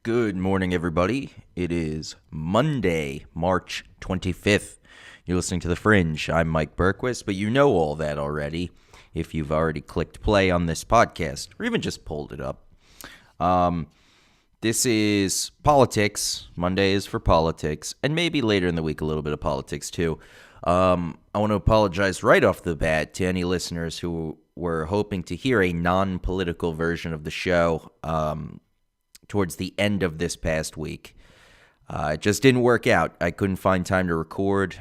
Good morning, everybody. It is Monday, March 25th. You're listening to The Fringe. I'm Mike Berquist, but you know all that already if you've already clicked play on this podcast or even just pulled it up. This is politics. Monday is for politics, and maybe later in the week a little bit of politics too. I want to apologize right off the bat to any listeners who were hoping to hear a non-political version of the show towards the end of this past week. It just didn't work out. I couldn't find time to record.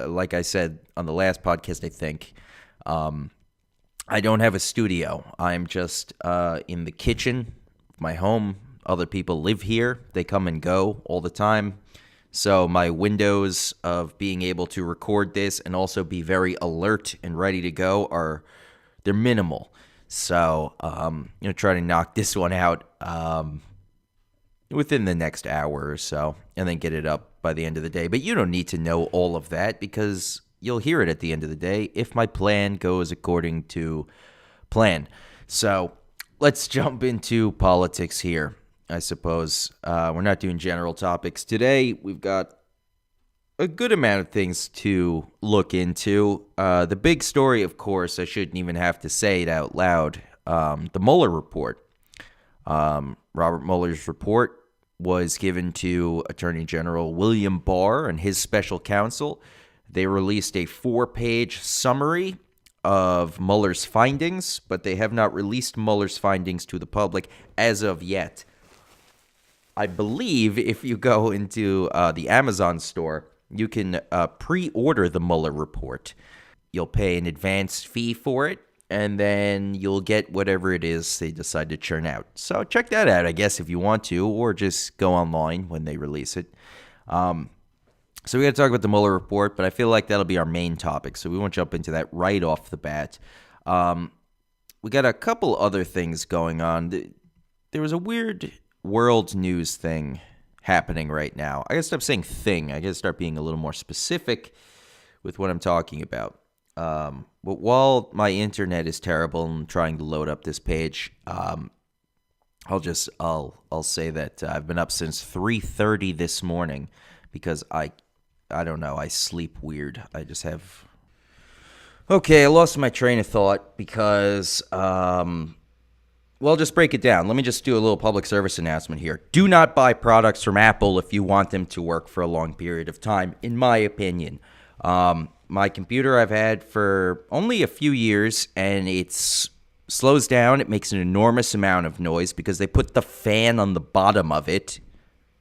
Like I said on the last podcast, I think, I don't have a studio. I'm just in the kitchen of my home. Other people live here. They come and go all the time. So my windows of being able to record this and also be very alert and ready to go they're minimal. So try to knock this one out within the next hour or so and then get it up by the end of the day. But you don't need to know all of that because you'll hear it at the end of the day if my plan goes according to plan. So let's jump into politics here, I suppose. We're not doing general topics today. We've got a good amount of things to look into. The big story, of course, I shouldn't even have to say it out loud, the Mueller Report. Robert Mueller's report was given to Attorney General William Barr and his special counsel. They released a 4-page summary of Mueller's findings, but they have not released Mueller's findings to the public as of yet. I believe if you go into the Amazon store, you can pre-order the Mueller report. You'll pay an advance fee for it, and then you'll get whatever it is they decide to churn out. So check that out, I guess, if you want to, or just go online when they release it. So we got to talk about the Mueller report, but I feel like that'll be our main topic, so we won't jump into that right off the bat. We got a couple other things going on. There was a weird world news thing happening right now. I got to stop saying thing. I got to start being a little more specific with what I'm talking about. But while my internet is terrible and I'm trying to load up this page, I'll say that I've been up since 3:30 this morning because I don't know, I sleep weird. I just have... Okay, I lost my train of thought because, well, just break it down. Let me just do a little public service announcement here. Do not buy products from Apple if you want them to work for a long period of time, in my opinion. My computer I've had for only a few years, and it slows down. It makes an enormous amount of noise because they put the fan on the bottom of it.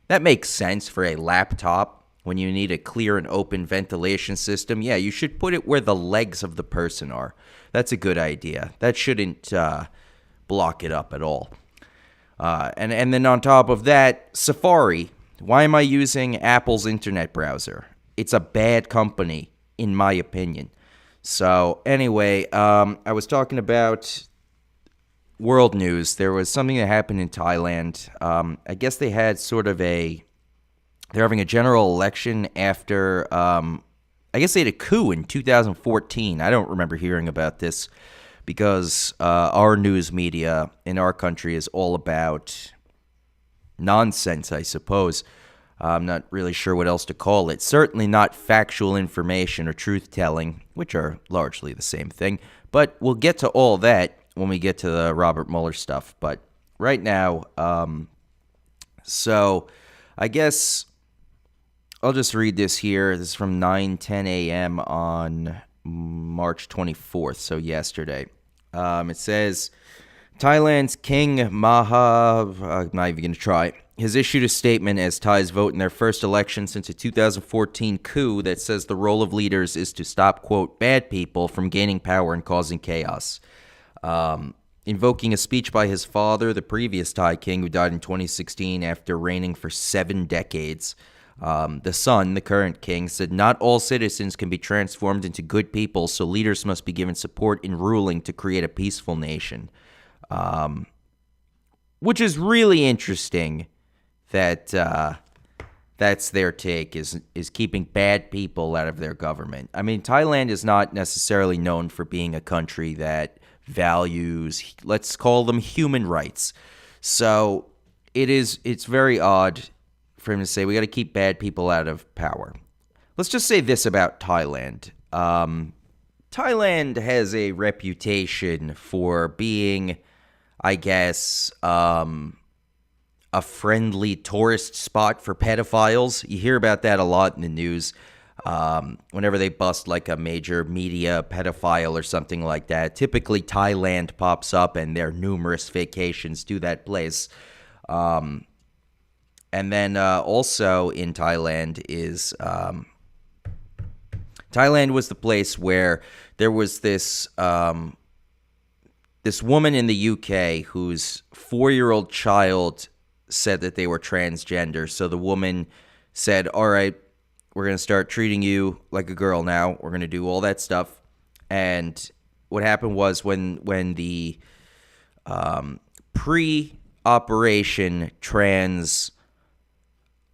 That makes sense for a laptop. When you need a clear and open ventilation system, yeah, you should put it where the legs of the person are. That's a good idea. That shouldn't block it up at all. And then on top of that, Safari. Why am I using Apple's internet browser? It's a bad company, in my opinion. So anyway, I was talking about world news. There was something that happened in Thailand. I guess they had they're having a general election after, I guess they had a coup in 2014. I don't remember hearing about this because our news media in our country is all about nonsense, I suppose. I'm not really sure what else to call it. Certainly not factual information or truth-telling, which are largely the same thing. But we'll get to all that when we get to the Robert Mueller stuff. But right now, so I guess I'll just read this here. This is from 9:10 a.m. on March 24th, so yesterday. It says, Thailand's King Maha, I'm not even going to try, has issued a statement as Thais vote in their first election since a 2014 coup that says the role of leaders is to stop, quote, bad people from gaining power and causing chaos. Invoking a speech by his father, the previous Thai king who died in 2016 after reigning for 7 decades, the son, the current king, said not all citizens can be transformed into good people, so leaders must be given support in ruling to create a peaceful nation. Which is really interesting that that's their take, is keeping bad people out of their government. I mean, Thailand is not necessarily known for being a country that values, let's call them human rights. So it's very odd for him to say we got to keep bad people out of power. Let's just say this about Thailand. Thailand has a reputation for being, I guess, a friendly tourist spot for pedophiles. You hear about that a lot in the news. Whenever they bust like a major media pedophile or something like that, typically Thailand pops up, and there are numerous vacations to that place. And then also in Thailand is Thailand was the place where there was this this woman in the UK whose 4-year-old child said that they were transgender. So the woman said, all right, we're going to start treating you like a girl now. We're going to do all that stuff. And what happened was when the pre-operation trans,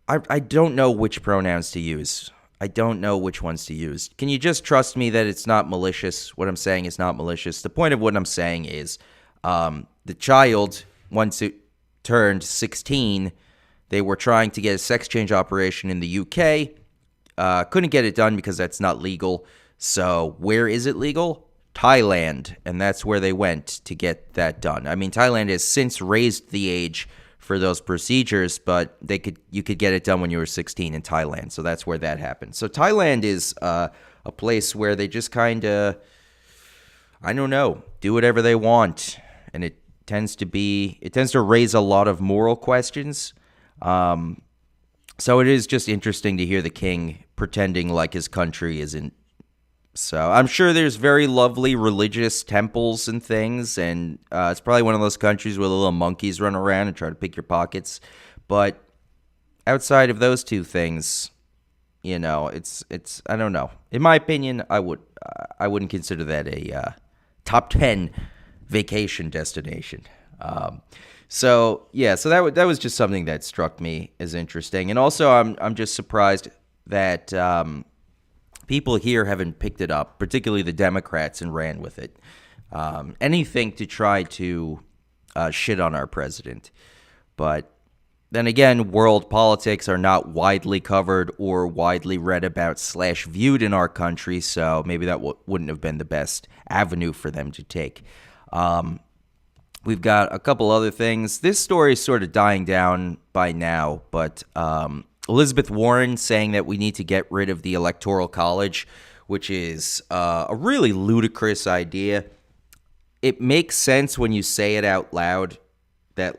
I don't know which pronouns to use. I don't know which ones to use. Can you just trust me that it's not malicious? What I'm saying is not malicious. The point of what I'm saying is the child, once it turned 16, they were trying to get a sex change operation in the UK. Couldn't get it done because that's not legal. So where is it legal? Thailand. And that's where they went to get that done. I mean, Thailand has since raised the age for those procedures, but you could get it done when you were 16 in Thailand. So that's where that happened. So Thailand is a place where they just kind of, I don't know, do whatever they want. And it tends to raise a lot of moral questions. So it is just interesting to hear the king pretending like his country isn't. So I'm sure there's very lovely religious temples and things, and it's probably one of those countries where the little monkeys run around and try to pick your pockets. But outside of those two things, it's I don't know. In my opinion, I wouldn't consider that a top 10 vacation destination. So that was just something that struck me as interesting, and also I'm just surprised that people here haven't picked it up, particularly the Democrats, and ran with it. Anything to try to shit on our president. But then again, world politics are not widely covered or widely read about / viewed in our country, so maybe that wouldn't have been the best avenue for them to take. We've got a couple other things. This story is sort of dying down by now, but Elizabeth Warren saying that we need to get rid of the Electoral College, which is a really ludicrous idea. It makes sense when you say it out loud that,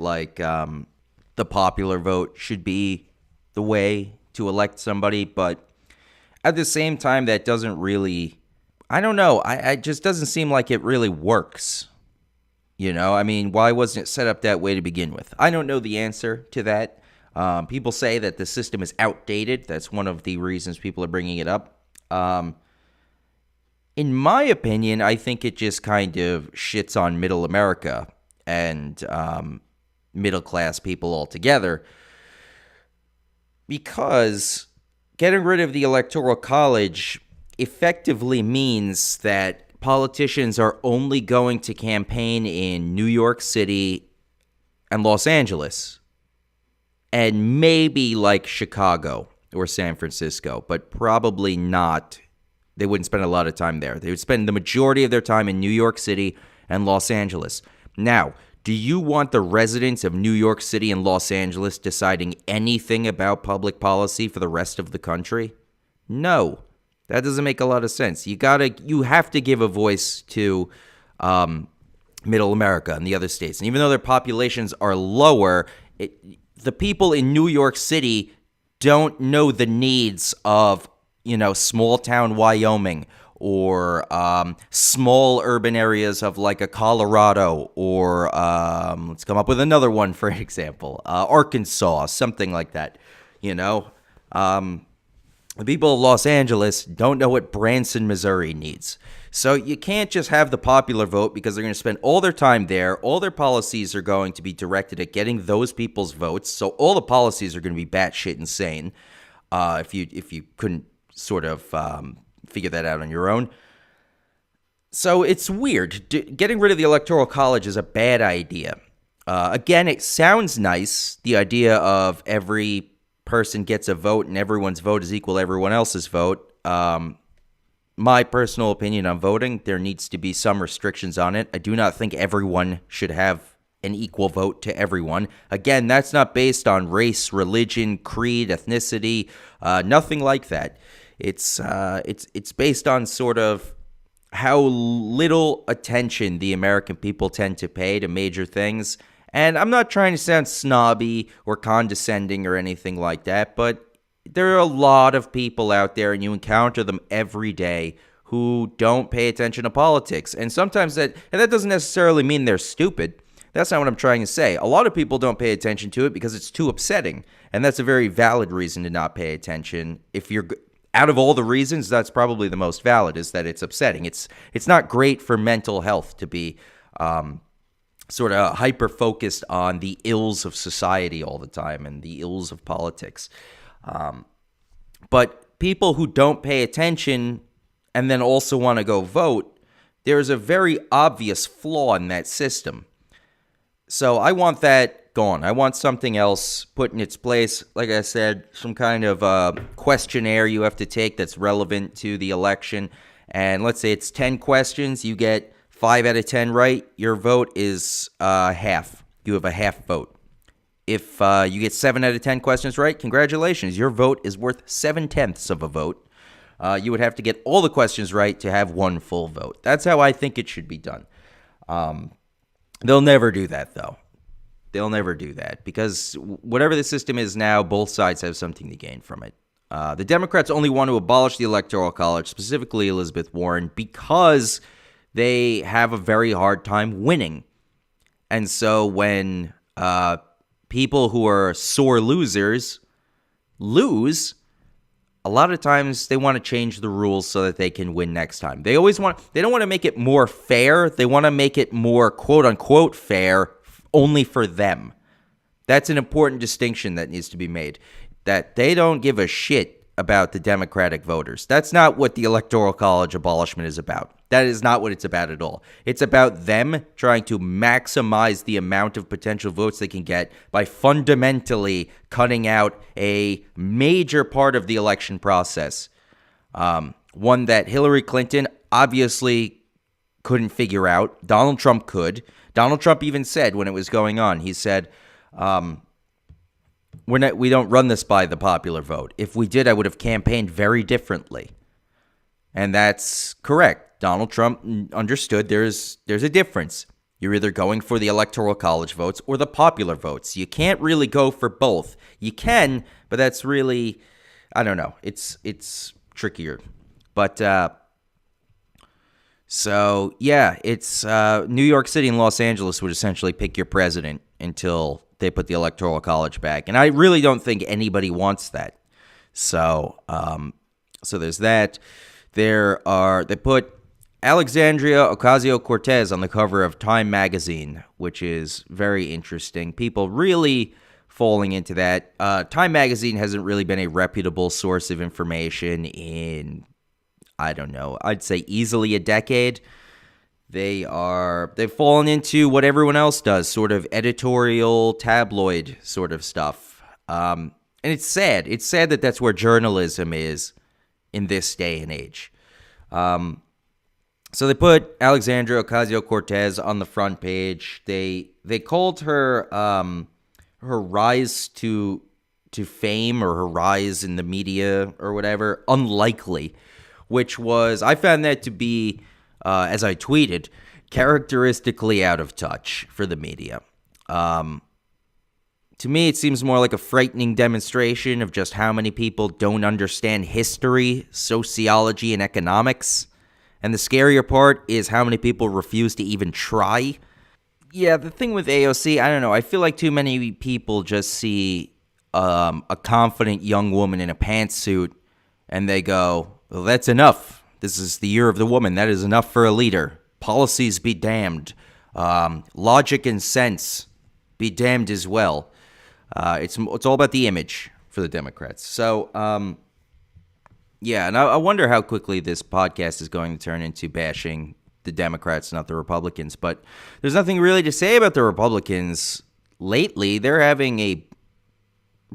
the popular vote should be the way to elect somebody, but at the same time, that doesn't really, I don't know, I just doesn't seem like it really works. I mean, why wasn't it set up that way to begin with? I don't know the answer to that. People say that the system is outdated. That's one of the reasons people are bringing it up. In my opinion, I think it just kind of shits on middle America and middle-class people altogether, because getting rid of the Electoral College effectively means that politicians are only going to campaign in New York City and Los Angeles, and maybe Chicago or San Francisco, but probably not. They wouldn't spend a lot of time there. They would spend the majority of their time in New York City and Los Angeles. Now, do you want the residents of New York City and Los Angeles deciding anything about public policy for the rest of the country? No, that doesn't make a lot of sense. You have to give a voice to middle America and the other states. And even though their populations are lower, the people in New York City don't know the needs of, small town Wyoming or small urban areas of a Colorado, or let's come up with another one for example, Arkansas, something like that. The people of Los Angeles don't know what Branson, Missouri needs. So you can't just have the popular vote, because they're going to spend all their time there. All their policies are going to be directed at getting those people's votes. So all the policies are going to be batshit insane. If you couldn't sort of figure that out on your own. So it's weird. Getting rid of the Electoral College is a bad idea. Again, it sounds nice, the idea of every person gets a vote and everyone's vote is equal to everyone else's vote. My personal opinion on voting, there needs to be some restrictions on it. I do not think everyone should have an equal vote to everyone. Again, that's not based on race, religion, creed, ethnicity, nothing like that. It's based on sort of how little attention the American people tend to pay to major things. And I'm not trying to sound snobby or condescending or anything like that, but there are a lot of people out there, and you encounter them every day, who don't pay attention to politics. And sometimes that doesn't necessarily mean they're stupid. That's not what I'm trying to say. A lot of people don't pay attention to it because it's too upsetting. And that's a very valid reason to not pay attention. If you're out of all the reasons, that's probably the most valid, is that it's upsetting. It's not great for mental health to be sort of hyper-focused on the ills of society all the time and the ills of politics. But people who don't pay attention and then also want to go vote, there's a very obvious flaw in that system. So I want that gone. I want something else put in its place. Like I said, some kind of questionnaire you have to take that's relevant to the election. And let's say it's 10 questions. You get 5 out of 10 right. Your vote is half. You have a half vote. If you get 7 out of 10 questions right, congratulations. Your vote is worth 7/10 of a vote. You would have to get all the questions right to have one full vote. That's how I think it should be done. They'll never do that, though. They'll never do that because whatever the system is now, both sides have something to gain from it. The Democrats only want to abolish the Electoral College, specifically Elizabeth Warren, because they have a very hard time winning. And so when people who are sore losers lose, a lot of times they want to change the rules so that they can win next time. They don't want to make it more fair. They want to make it more quote unquote fair only for them. That's an important distinction that needs to be made, that they don't give a shit about the Democratic voters. That's not what the Electoral College abolishment is about. That is not what it's about at all. It's about them trying to maximize the amount of potential votes they can get by fundamentally cutting out a major part of the election process. One that Hillary Clinton obviously couldn't figure out. Donald Trump could. Donald Trump even said when it was going on, he said, we don't run this by the popular vote. If we did, I would have campaigned very differently. And that's correct. Donald Trump understood there's a difference. You're either going for the Electoral College votes or the popular votes. You can't really go for both. You can, but that's really, I don't know. It's trickier. But so yeah, it's New York City and Los Angeles would essentially pick your president until they put the Electoral College back. And I really don't think anybody wants that. So there's that. They put Alexandria Ocasio-Cortez on the cover of Time magazine, which is very interesting. People really falling into that. Time magazine hasn't really been a reputable source of information in, I don't know, I'd say easily a decade. They've fallen into what everyone else does, sort of editorial, tabloid sort of stuff. And it's sad. It's sad that that's where journalism is in this day and age. So they put Alexandria Ocasio-Cortez on the front page. They called her her rise to fame, or her rise in the media or whatever, unlikely, which was, I found that to be, as I tweeted, characteristically out of touch for the media. To me, it seems more like a frightening demonstration of just how many people don't understand history, sociology, and economics. And the scarier part is how many people refuse to even try. Yeah, the thing with AOC, I don't know. I feel like too many people just see a confident young woman in a pantsuit and they go, well, that's enough. This is the year of the woman. That is enough for a leader. Policies be damned. Logic and sense be damned as well. It's all about the image for the Democrats. So, yeah, and I wonder how quickly this podcast is going to turn into bashing the Democrats, not the Republicans. But there's nothing really to say about the Republicans lately. They're having a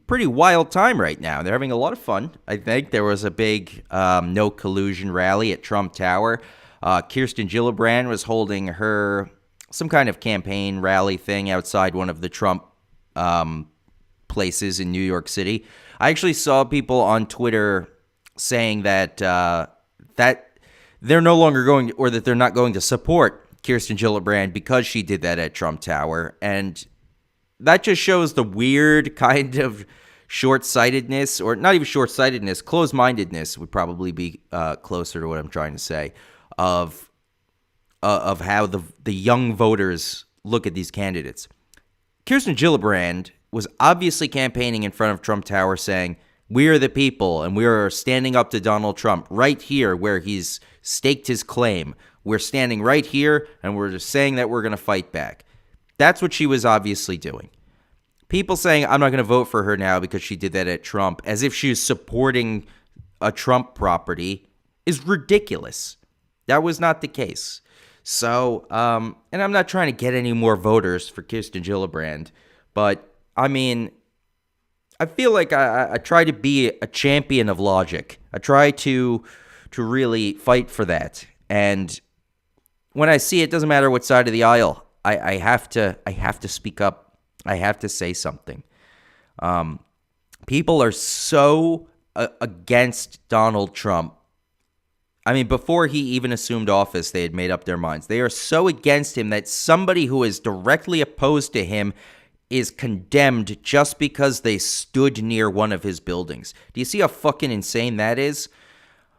pretty wild time right now. They're having a lot of fun. I think there was a big no collusion rally at Trump Tower. Kirsten Gillibrand was holding some kind of campaign rally thing outside one of the Trump places in New York City. I actually saw people on Twitter saying that that they're no longer going, or that they're not going to support Kirsten Gillibrand because she did that at Trump Tower. And that just shows the weird kind of short-sightedness, or not even short-sightedness, closed-mindedness would probably be closer to what I'm trying to say, of how the young voters look at these candidates. Kirsten Gillibrand was obviously campaigning in front of Trump Tower saying, we are the people, and we are standing up to Donald Trump right here where he's staked his claim. We're standing right here, and we're just saying that we're going to fight back. That's what she was obviously doing. People saying, I'm not going to vote for her now because she did that at Trump, as if she was supporting a Trump property, is ridiculous. That was not the case. So, and I'm not trying to get any more voters for Kirsten Gillibrand, but, I mean, I feel like I try to be a champion of logic. I try to really fight for that. And when I see it, doesn't matter what side of the aisle, I have to speak up. I have to say something. People are so against Donald Trump. I mean, before he even assumed office, they had made up their minds. They are so against him that somebody who is directly opposed to him is condemned just because they stood near one of his buildings. Do you see how fucking insane that is?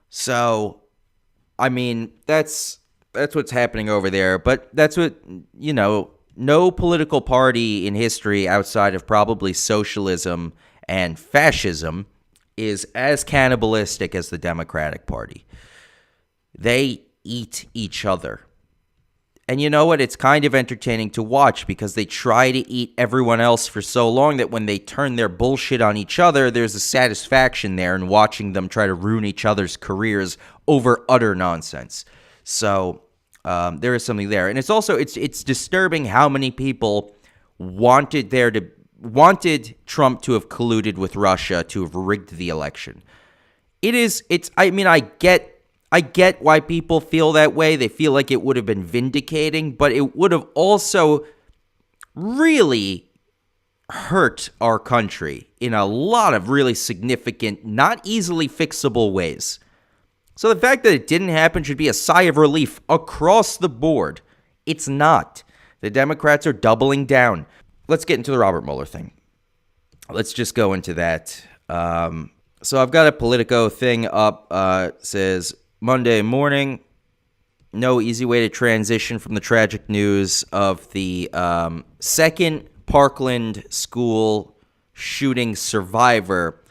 So, I mean, that's what's happening over there. But that's what, no political party in history outside of probably socialism and fascism is as cannibalistic as the Democratic Party. They eat each other. And you know what? It's kind of entertaining to watch because they try to eat everyone else for so long that when they turn their bullshit on each other, there's a satisfaction there in watching them try to ruin each other's careers over utter nonsense. So there is something there. And it's also, it's disturbing how many people wanted Trump to have colluded with Russia to have rigged the election. I get why people feel that way. They feel like it would have been vindicating, but it would have also really hurt our country in a lot of really significant, not easily fixable ways. So the fact that it didn't happen should be a sigh of relief across the board. It's not. The Democrats are doubling down. Let's get into the Robert Mueller thing. Let's just go into that. So I've got a Politico thing up. Says, Monday morning, no easy way to transition from the tragic news of the second Parkland school shooting survivor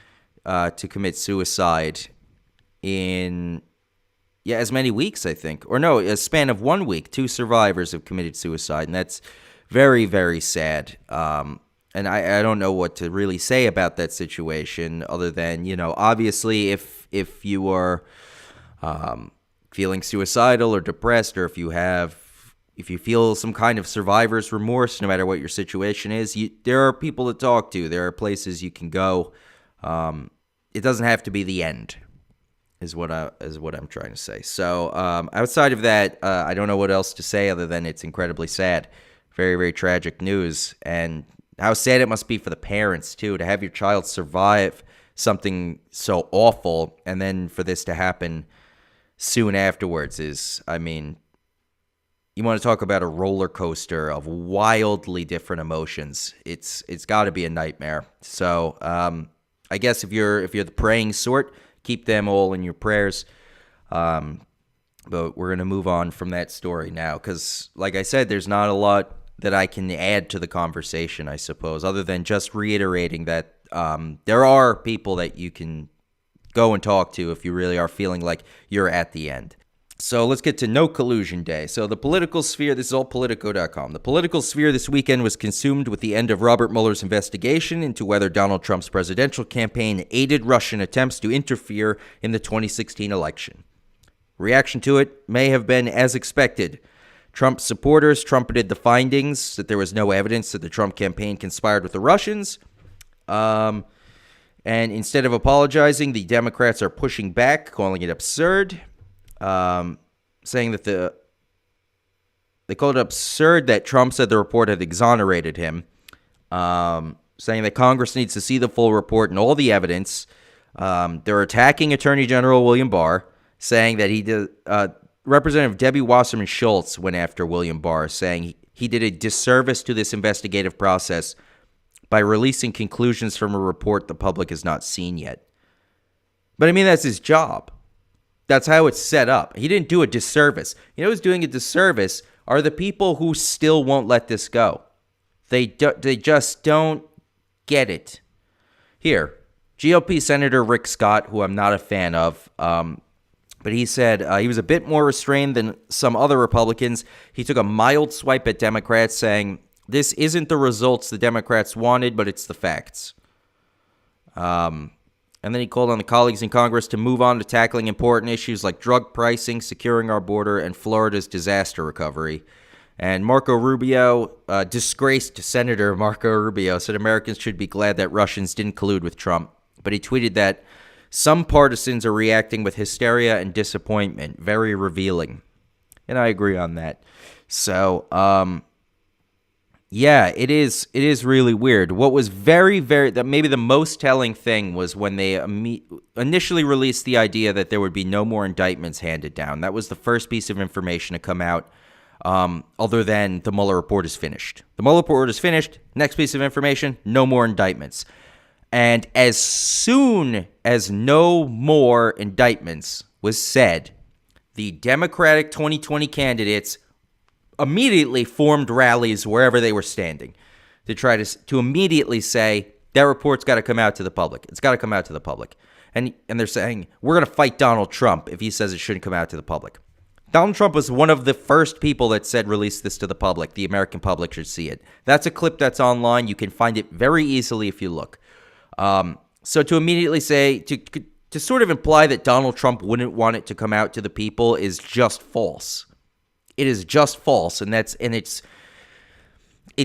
to commit suicide in, as many weeks, I think. Or no, a span of 1 week, 2 survivors have committed suicide, and that's very, very sad. And I don't know what to really say about that situation other than, obviously if you are feeling suicidal or depressed, or if you feel some kind of survivor's remorse, no matter what your situation is, there are people to talk to. There are places you can go. It doesn't have to be the end, is what I'm trying to say. So outside of that, I don't know what else to say other than it's incredibly sad. Very, very tragic news. And how sad it must be for the parents, too, to have your child survive something so awful, and then for this to happen soon afterwards is, you want to talk about a roller coaster of wildly different emotions. It's got to be a nightmare. So I guess if you're the praying sort, keep them all in your prayers. But we're going to move on from that story now because, like I said, there's not a lot that I can add to the conversation, I suppose, other than just reiterating that there are people that you can go and talk to if you really are feeling like you're at the end. So let's get to No Collusion Day. So the political sphere, this is all Politico.com. The political sphere this weekend was consumed with the end of Robert Mueller's investigation into whether Donald Trump's presidential campaign aided Russian attempts to interfere in the 2016 election. Reaction to it may have been as expected. Trump supporters trumpeted the findings that there was no evidence that the Trump campaign conspired with the Russians. And instead of apologizing, the Democrats are pushing back, calling it absurd, saying that they called it absurd that Trump said the report had exonerated him, saying that Congress needs to see the full report and all the evidence. They're attacking Attorney General William Barr, saying that he did. Representative Debbie Wasserman Schultz went after William Barr, saying he did a disservice to this investigative process by releasing conclusions from a report the public has not seen yet. But I mean, that's his job. That's how it's set up. He didn't do a disservice. You know who's doing a disservice are the people who still won't let this go. They just don't get it. Here, GOP Senator Rick Scott, who I'm not a fan of, but he said he was a bit more restrained than some other Republicans. He took a mild swipe at Democrats, saying, this isn't the results the Democrats wanted, but it's the facts. And then he called on the colleagues in Congress to move on to tackling important issues like drug pricing, securing our border, and Florida's disaster recovery. And Marco Rubio, disgraced Senator Marco Rubio, said Americans should be glad that Russians didn't collude with Trump. But he tweeted that some partisans are reacting with hysteria and disappointment. Very revealing. And I agree on that. So, yeah, it is really weird. What was maybe the most telling thing was when they initially released the idea that there would be no more indictments handed down. That was the first piece of information to come out, other than the Mueller Report is finished. The Mueller Report is finished. Next piece of information, no more indictments. And as soon as no more indictments was said, the Democratic 2020 candidates immediately formed rallies wherever they were standing to try to immediately say that report's got to come out to the public. It's got to come out to the public. And they're saying, we're going to fight Donald Trump if he says it shouldn't come out to the public. Donald Trump was one of the first people that said release this to the public. The American public should see it. That's a clip that's online. You can find it very easily if you look. So to immediately say, to sort of imply that Donald Trump wouldn't want it to come out to the people is just false. It is just false, and it's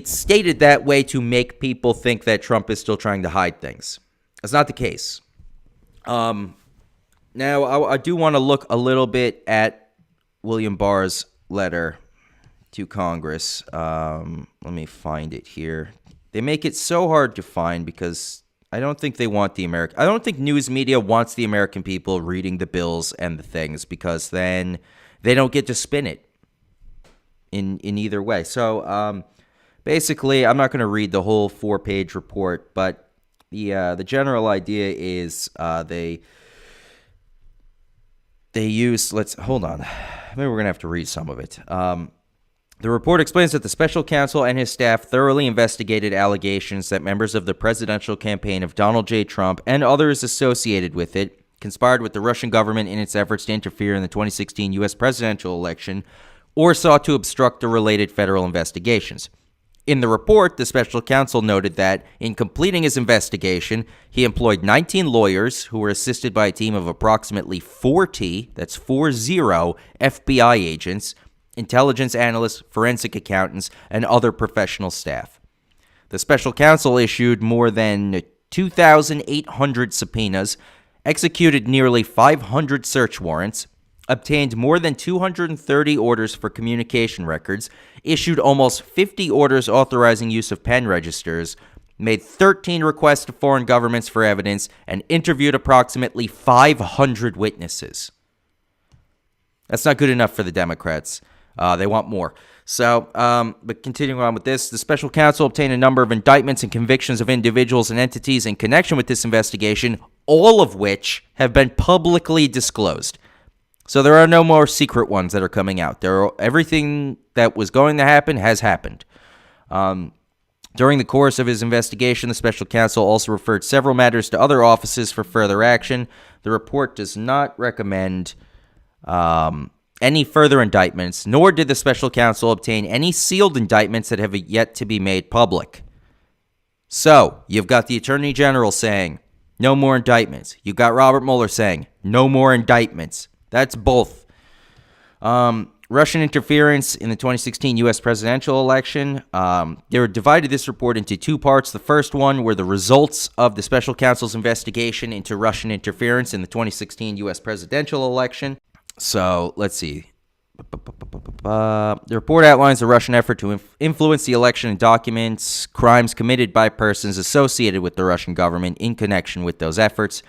stated that way to make people think that Trump is still trying to hide things. That's not the case. Now, I do want to look a little bit at William Barr's letter to Congress. Let me find it here. They make it so hard to find because I don't think I don't think news media wants the American people reading the bills and the things, because then they don't get to spin it in either way. So basically, I'm not going to read the whole 4-page report, but the general idea is they use, hold on. Maybe we're going to have to read some of it. The report explains that the special counsel and his staff thoroughly investigated allegations that members of the presidential campaign of Donald J. Trump and others associated with it conspired with the Russian government in its efforts to interfere in the 2016 U.S. presidential election or sought to obstruct the related federal investigations. In the report, the special counsel noted that in completing his investigation, he employed 19 lawyers who were assisted by a team of approximately 40, that's 40, FBI agents, intelligence analysts, forensic accountants, and other professional staff. The special counsel issued more than 2,800 subpoenas, executed nearly 500 search warrants, obtained more than 230 orders for communication records, issued almost 50 orders authorizing use of pen registers, made 13 requests to foreign governments for evidence, and interviewed approximately 500 witnesses. That's not good enough for the Democrats. They want more. So, but continuing on with this, the special counsel obtained a number of indictments and convictions of individuals and entities in connection with this investigation, all of which have been publicly disclosed. So there are no more secret ones that are coming out. Everything that was going to happen has happened. During the course of his investigation, the special counsel also referred several matters to other offices for further action. The report does not recommend any further indictments, nor did the special counsel obtain any sealed indictments that have yet to be made public. So, you've got the Attorney General saying, no more indictments. You've got Robert Mueller saying, no more indictments. That's both. Russian interference in the 2016 U.S. presidential election. They divided this report into two parts. The first one were the results of the special counsel's investigation into Russian interference in the 2016 U.S. presidential election. So let's see. The report outlines the Russian effort to influence the election and documents crimes committed by persons associated with the Russian government in connection with those efforts.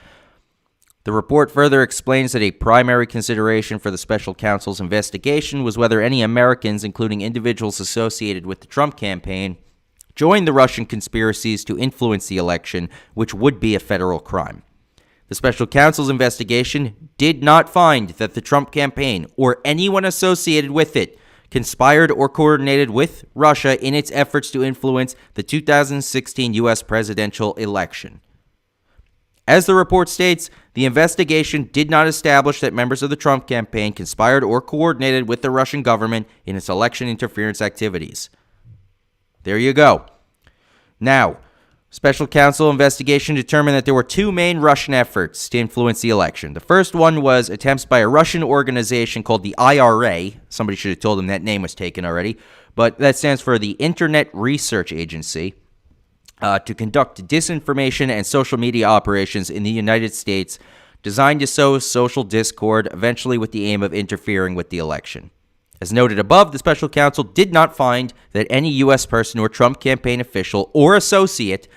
The report further explains that a primary consideration for the special counsel's investigation was whether any Americans, including individuals associated with the Trump campaign, joined the Russian conspiracies to influence the election, which would be a federal crime. The special counsel's investigation did not find that the Trump campaign or anyone associated with it conspired or coordinated with Russia in its efforts to influence the 2016 U.S. presidential election. As the report states, the investigation did not establish that members of the Trump campaign conspired or coordinated with the Russian government in its election interference activities. There you go. Now, special counsel investigation determined that there were two main Russian efforts to influence the election. The first one was attempts by a Russian organization called the IRA. Somebody should have told them that name was taken already, but that stands for the Internet Research Agency. To conduct disinformation and social media operations in the United States designed to sow social discord, eventually with the aim of interfering with the election. As noted above, the special counsel did not find that any U.S. person or Trump campaign official or associate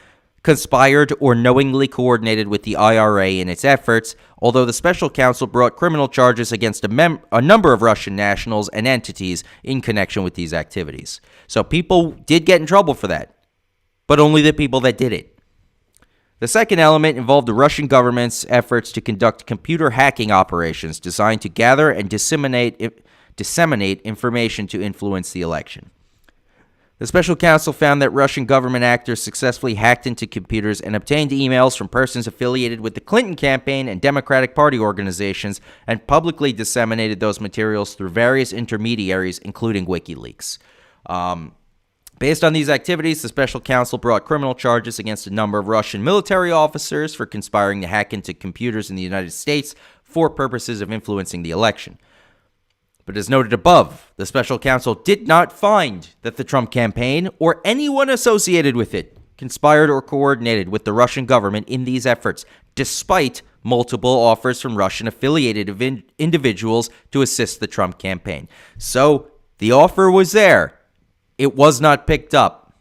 conspired or knowingly coordinated with the IRA in its efforts, although the special counsel brought criminal charges against a number of Russian nationals and entities in connection with these activities. So people did get in trouble for that, but only the people that did it. The second element involved the Russian government's efforts to conduct computer hacking operations designed to gather and disseminate information to influence the election. The special counsel found that Russian government actors successfully hacked into computers and obtained emails from persons affiliated with the Clinton campaign and Democratic Party organizations and publicly disseminated those materials through various intermediaries, including WikiLeaks. Based on these activities, the special counsel brought criminal charges against a number of Russian military officers for conspiring to hack into computers in the United States for purposes of influencing the election. But as noted above, the special counsel did not find that the Trump campaign or anyone associated with it conspired or coordinated with the Russian government in these efforts, despite multiple offers from Russian-affiliated individuals to assist the Trump campaign. So the offer was there. It was not picked up.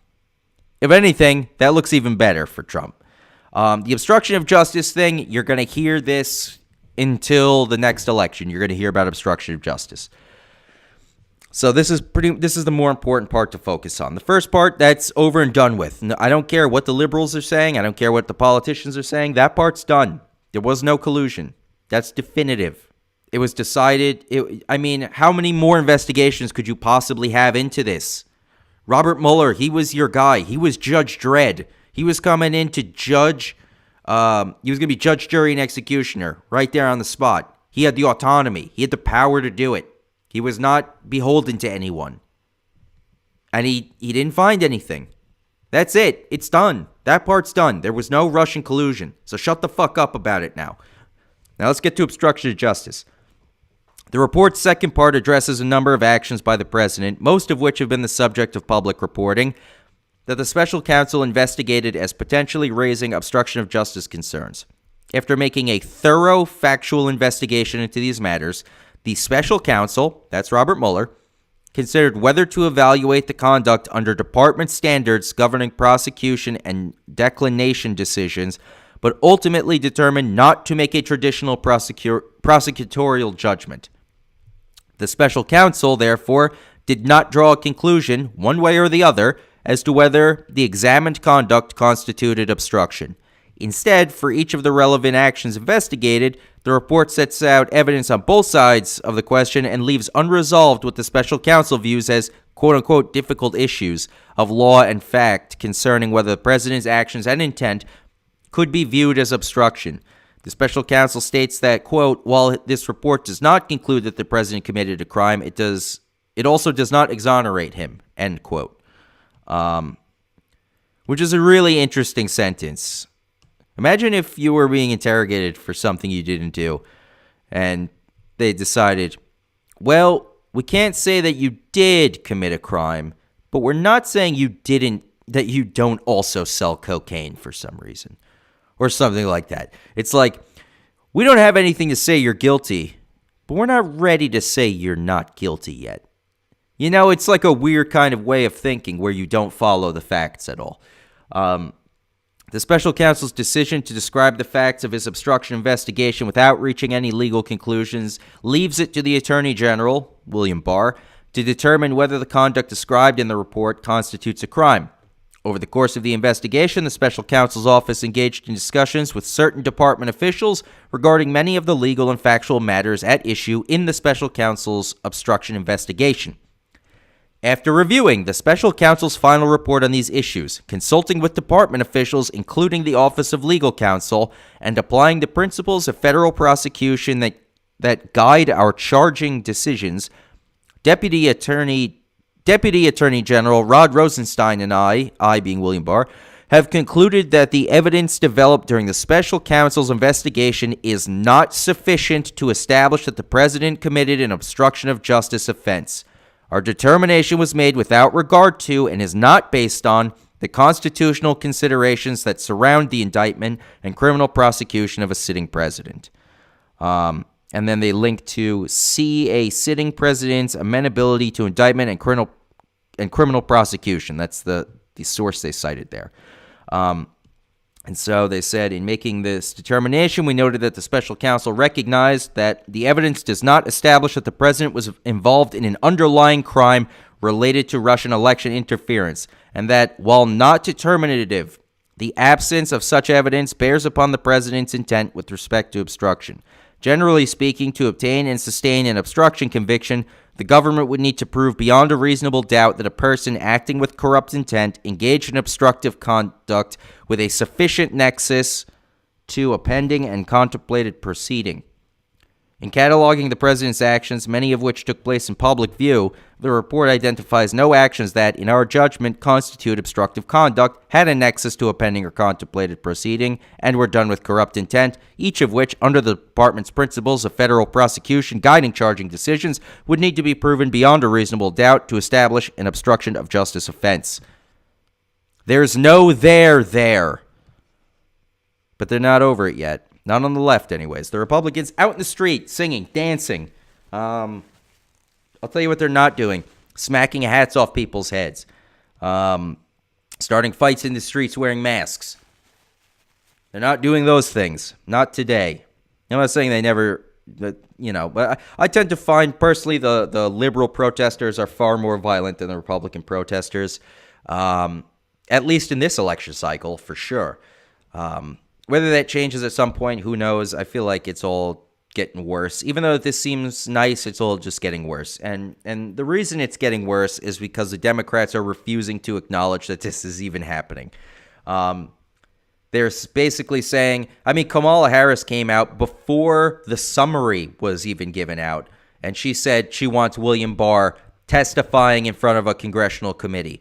If anything, that looks even better for Trump. The obstruction of justice thing, you're going to hear this until the next election. You're going to hear about obstruction of justice. So this is the more important part to focus on. The first part, that's over and done with. I don't care what the liberals are saying. I don't care what the politicians are saying. That part's done. There was no collusion. That's definitive. It was decided. How many more investigations could you possibly have into this? Robert Mueller, he was your guy. He was Judge Dredd. He was coming in to judge. He was going to be judge, jury, and executioner right there on the spot. He had the autonomy. He had the power to do it. He was not beholden to anyone. And he didn't find anything. That's it. It's done. That part's done. There was no Russian collusion. So shut the fuck up about it now. Now let's get to obstruction of justice. The report's second part addresses a number of actions by the president, most of which have been the subject of public reporting, that the special counsel investigated as potentially raising obstruction of justice concerns. After making a thorough factual investigation into these matters, the special counsel, that's Robert Mueller, considered whether to evaluate the conduct under department standards governing prosecution and declination decisions, but ultimately determined not to make a traditional prosecutorial judgment. The special counsel, therefore, did not draw a conclusion, one way or the other, as to whether the examined conduct constituted obstruction. Instead, for each of the relevant actions investigated, the report sets out evidence on both sides of the question and leaves unresolved what the special counsel views as quote-unquote difficult issues of law and fact concerning whether the president's actions and intent could be viewed as obstruction. The special counsel states that, quote, while this report does not conclude that the president committed a crime, it also does not exonerate him, end quote. Which is a really interesting sentence. Imagine if you were being interrogated for something you didn't do, and they decided, well, we can't say that you did commit a crime, but we're not saying that you don't also sell cocaine for some reason or something like that. It's like, we don't have anything to say you're guilty, but we're not ready to say you're not guilty yet. You know, it's like a weird kind of way of thinking where you don't follow the facts at all. The special counsel's decision to describe the facts of his obstruction investigation without reaching any legal conclusions leaves it to the Attorney General, William Barr, to determine whether the conduct described in the report constitutes a crime. Over the course of the investigation, the special counsel's office engaged in discussions with certain department officials regarding many of the legal and factual matters at issue in the special counsel's obstruction investigation. After reviewing the special counsel's final report on these issues, consulting with department officials, including the Office of Legal Counsel, and applying the principles of federal prosecution that guide our charging decisions, Deputy Attorney General Rod Rosenstein and I being William Barr, have concluded that the evidence developed during the special counsel's investigation is not sufficient to establish that the president committed an obstruction of justice offense. Our determination was made without regard to and is not based on the constitutional considerations that surround the indictment and criminal prosecution of a sitting president. And then they link to see a sitting president's amenability to indictment and criminal prosecution. That's the source they cited there. And so they said, in making this determination, we noted that the special counsel recognized that the evidence does not establish that the president was involved in an underlying crime related to Russian election interference, and that, while not determinative, the absence of such evidence bears upon the president's intent with respect to obstruction. Generally speaking, to obtain and sustain an obstruction conviction, the government would need to prove beyond a reasonable doubt that a person acting with corrupt intent engaged in obstructive conduct with a sufficient nexus to a pending and contemplated proceeding. In cataloging the president's actions, many of which took place in public view, the report identifies no actions that, in our judgment, constitute obstructive conduct, had a nexus to a pending or contemplated proceeding, and were done with corrupt intent, each of which, under the department's principles of federal prosecution guiding charging decisions, would need to be proven beyond a reasonable doubt to establish an obstruction of justice offense. There's no there. But they're not over it yet. Not on the left, anyways. The Republicans out in the street, singing, dancing. I'll tell you what they're not doing. Smacking hats off people's heads. Starting fights in the streets wearing masks. They're not doing those things. Not today. I'm not saying they never, but I tend to find, personally, the liberal protesters are far more violent than the Republican protesters. At least in this election cycle, for sure. Whether that changes at some point, who knows? I feel like it's all getting worse. Even though this seems nice, it's all just getting worse. And the reason it's getting worse is because the Democrats are refusing to acknowledge that this is even happening. They're basically saying, Kamala Harris came out before the summary was even given out, and she said she wants William Barr testifying in front of a congressional committee.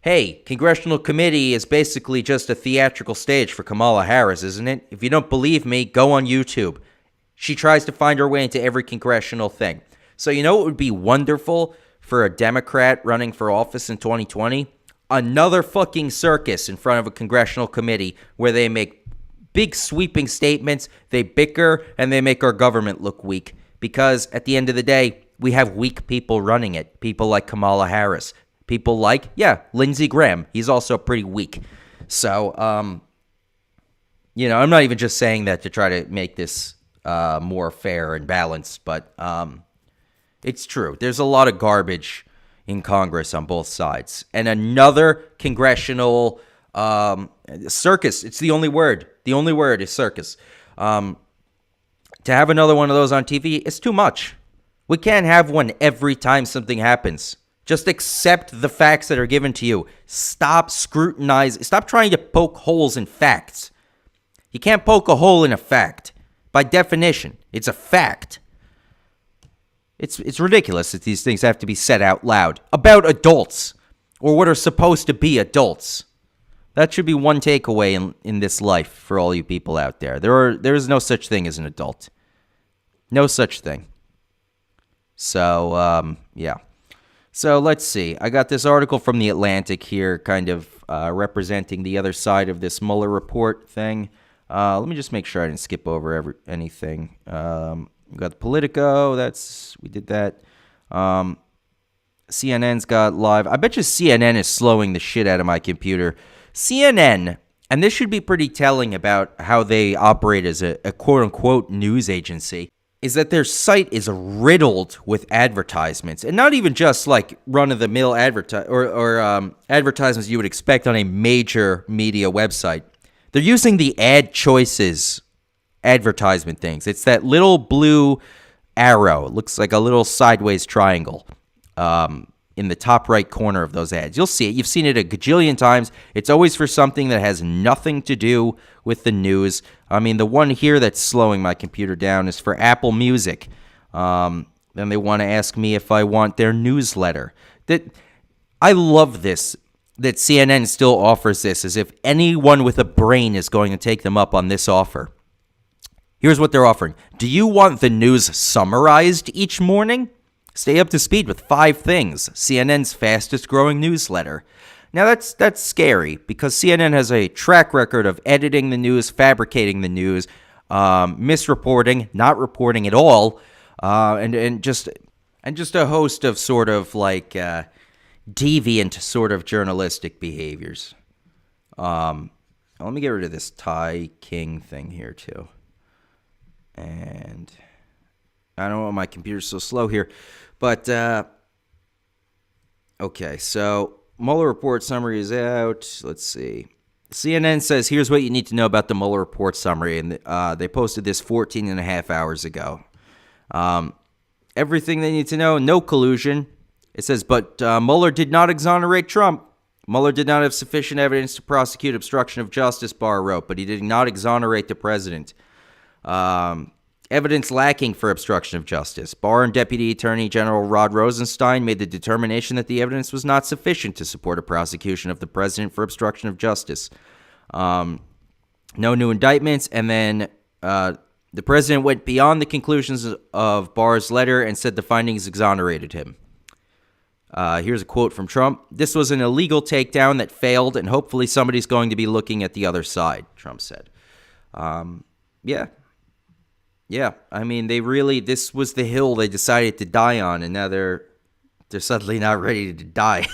Hey, congressional committee is basically just a theatrical stage for Kamala Harris, isn't it? If you don't believe me, go on YouTube. She tries to find her way into every congressional thing. So you know what would be wonderful for a Democrat running for office in 2020? Another fucking circus in front of a congressional committee where they make big sweeping statements, they bicker, and they make our government look weak. Because at the end of the day, we have weak people running it. People like Kamala Harris. People like, Lindsey Graham. He's also pretty weak. So, I'm not even just saying that to try to make this more fair and balanced, but it's true. There's a lot of garbage in Congress on both sides. And another congressional circus. It's the only word. The only word is circus. To have another one of those on TV is too much. We can't have one every time something happens. Just accept the facts that are given to you. Stop scrutinizing. Stop trying to poke holes in facts. You can't poke a hole in a fact. By definition, it's a fact. It's ridiculous that these things have to be said out loud about adults or what are supposed to be adults. That should be one takeaway in this life for all you people out there. There is no such thing as an adult. No such thing. So, yeah. So let's see. I got this article from The Atlantic here, kind of representing the other side of this Mueller report thing. Let me just make sure I didn't skip over anything. We got Politico. We did that. CNN's got live. I bet you CNN is slowing the shit out of my computer. CNN, and this should be pretty telling about how they operate as a quote-unquote news agency, is that their site is riddled with advertisements. And not even just like run-of-the-mill advertisements you would expect on a major media website. They're using the ad choices advertisement things. It's that little blue arrow. It looks like a little sideways triangle. In the top right corner of those ads. You'll see it. You've seen it a gajillion times. It's always for something that has nothing to do with the news. I mean, the one here that's slowing my computer down is for Apple Music. Then they want to ask me if I want their newsletter. I love this, that CNN still offers this, as if anyone with a brain is going to take them up on this offer. Here's what they're offering. Do you want the news summarized each morning? Stay up to speed with 5 things. CNN's fastest growing newsletter. Now that's scary because CNN has a track record of editing the news, fabricating the news, misreporting, not reporting at all, and just a host of sort of like deviant sort of journalistic behaviors. Let me get rid of this Ty King thing here too. And I don't know why my computer's so slow here. But, okay, so Mueller Report summary is out. Let's see. CNN says, here's what you need to know about the Mueller Report summary. And they posted this 14 and a half hours ago. Everything they need to know, no collusion. It says, but Mueller did not exonerate Trump. Mueller did not have sufficient evidence to prosecute obstruction of justice, Barr wrote, but he did not exonerate the president. Evidence lacking for obstruction of justice. Barr and Deputy Attorney General Rod Rosenstein made the determination that the evidence was not sufficient to support a prosecution of the president for obstruction of justice. No new indictments. And then the president went beyond the conclusions of Barr's letter and said the findings exonerated him. Here's a quote from Trump. This was an illegal takedown that failed, and hopefully somebody's going to be looking at the other side, Trump said. Yeah, I mean, this was the hill they decided to die on, and now they're suddenly not ready to die.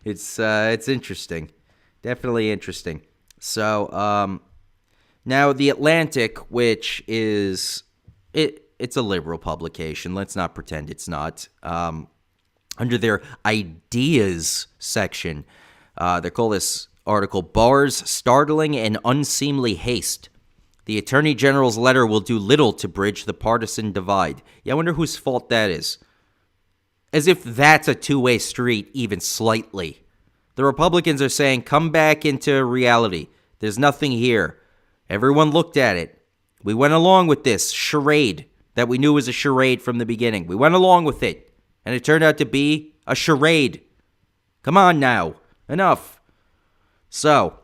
It's interesting. Definitely interesting. So, now The Atlantic, which is, it's a liberal publication. Let's not pretend it's not. Under their ideas section, they call this article, Barr's Startling and Unseemly Haste. The Attorney General's letter will do little to bridge the partisan divide. Yeah, I wonder whose fault that is. As if that's a two-way street, even slightly. The Republicans are saying, come back into reality. There's nothing here. Everyone looked at it. We went along with this charade that we knew was a charade from the beginning. We went along with it, and it turned out to be a charade. Come on now. Enough. So,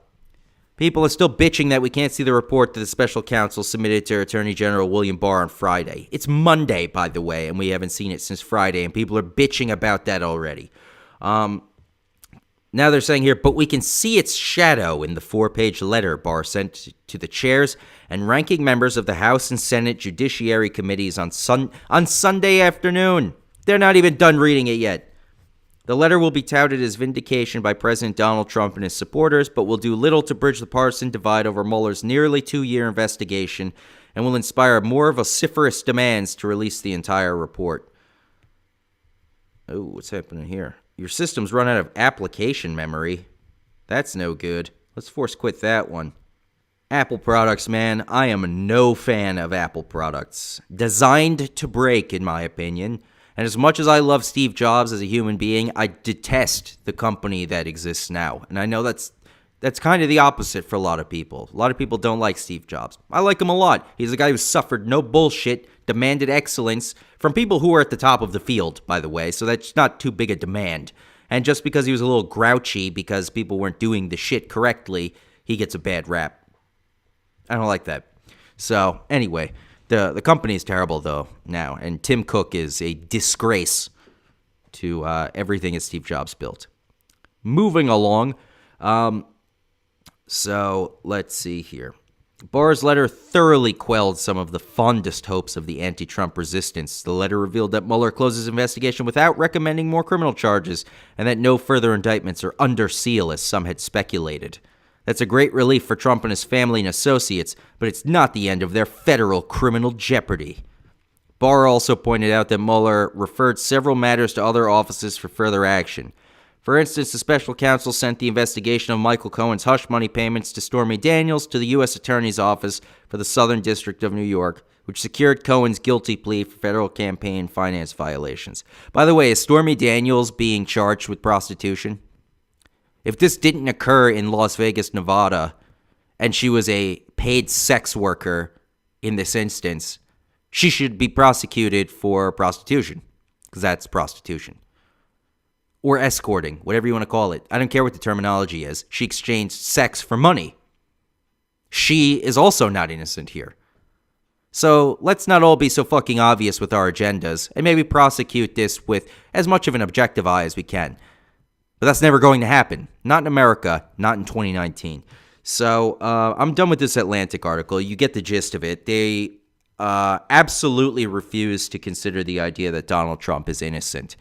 people are still bitching that we can't see the report that the special counsel submitted to Attorney General William Barr on Friday. It's Monday, by the way, and we haven't seen it since Friday, and people are bitching about that already. Now they're saying here, but we can see its shadow in the 4-page letter Barr sent to the chairs and ranking members of the House and Senate Judiciary Committees on Sunday afternoon. They're not even done reading it yet. The letter will be touted as vindication by President Donald Trump and his supporters, but will do little to bridge the partisan divide over Mueller's nearly 2-year investigation and will inspire more vociferous demands to release the entire report. Oh, what's happening here? Your system's run out of application memory. That's no good. Let's force quit that one. Apple products, man. I am no fan of Apple products. Designed to break, in my opinion. And as much as I love Steve Jobs as a human being, I detest the company that exists now. And I know that's kind of the opposite for a lot of people. A lot of people don't like Steve Jobs. I like him a lot. He's a guy who suffered no bullshit, demanded excellence from people who are at the top of the field, by the way. So that's not too big a demand. And just because he was a little grouchy because people weren't doing the shit correctly, he gets a bad rap. I don't like that. So anyway, The company is terrible, though, now. And Tim Cook is a disgrace to everything that Steve Jobs built. Moving along. So let's see here. Barr's letter thoroughly quelled some of the fondest hopes of the anti-Trump resistance. The letter revealed that Mueller closes investigation without recommending more criminal charges and that no further indictments are under seal, as some had speculated. That's a great relief for Trump and his family and associates, but it's not the end of their federal criminal jeopardy. Barr also pointed out that Mueller referred several matters to other offices for further action. For instance, the special counsel sent the investigation of Michael Cohen's hush money payments to Stormy Daniels to the U.S. Attorney's Office for the Southern District of New York, which secured Cohen's guilty plea for federal campaign finance violations. By the way, is Stormy Daniels being charged with prostitution? If this didn't occur in Las Vegas, Nevada, and she was a paid sex worker in this instance, she should be prosecuted for prostitution, because that's prostitution. Or escorting, whatever you want to call it. I don't care what the terminology is. She exchanged sex for money. She is also not innocent here. So let's not all be so fucking obvious with our agendas and maybe prosecute this with as much of an objective eye as we can. But that's never going to happen. Not in America, not in 2019. So I'm done with this Atlantic article. You get the gist of it. They absolutely refuse to consider the idea that Donald Trump is innocent.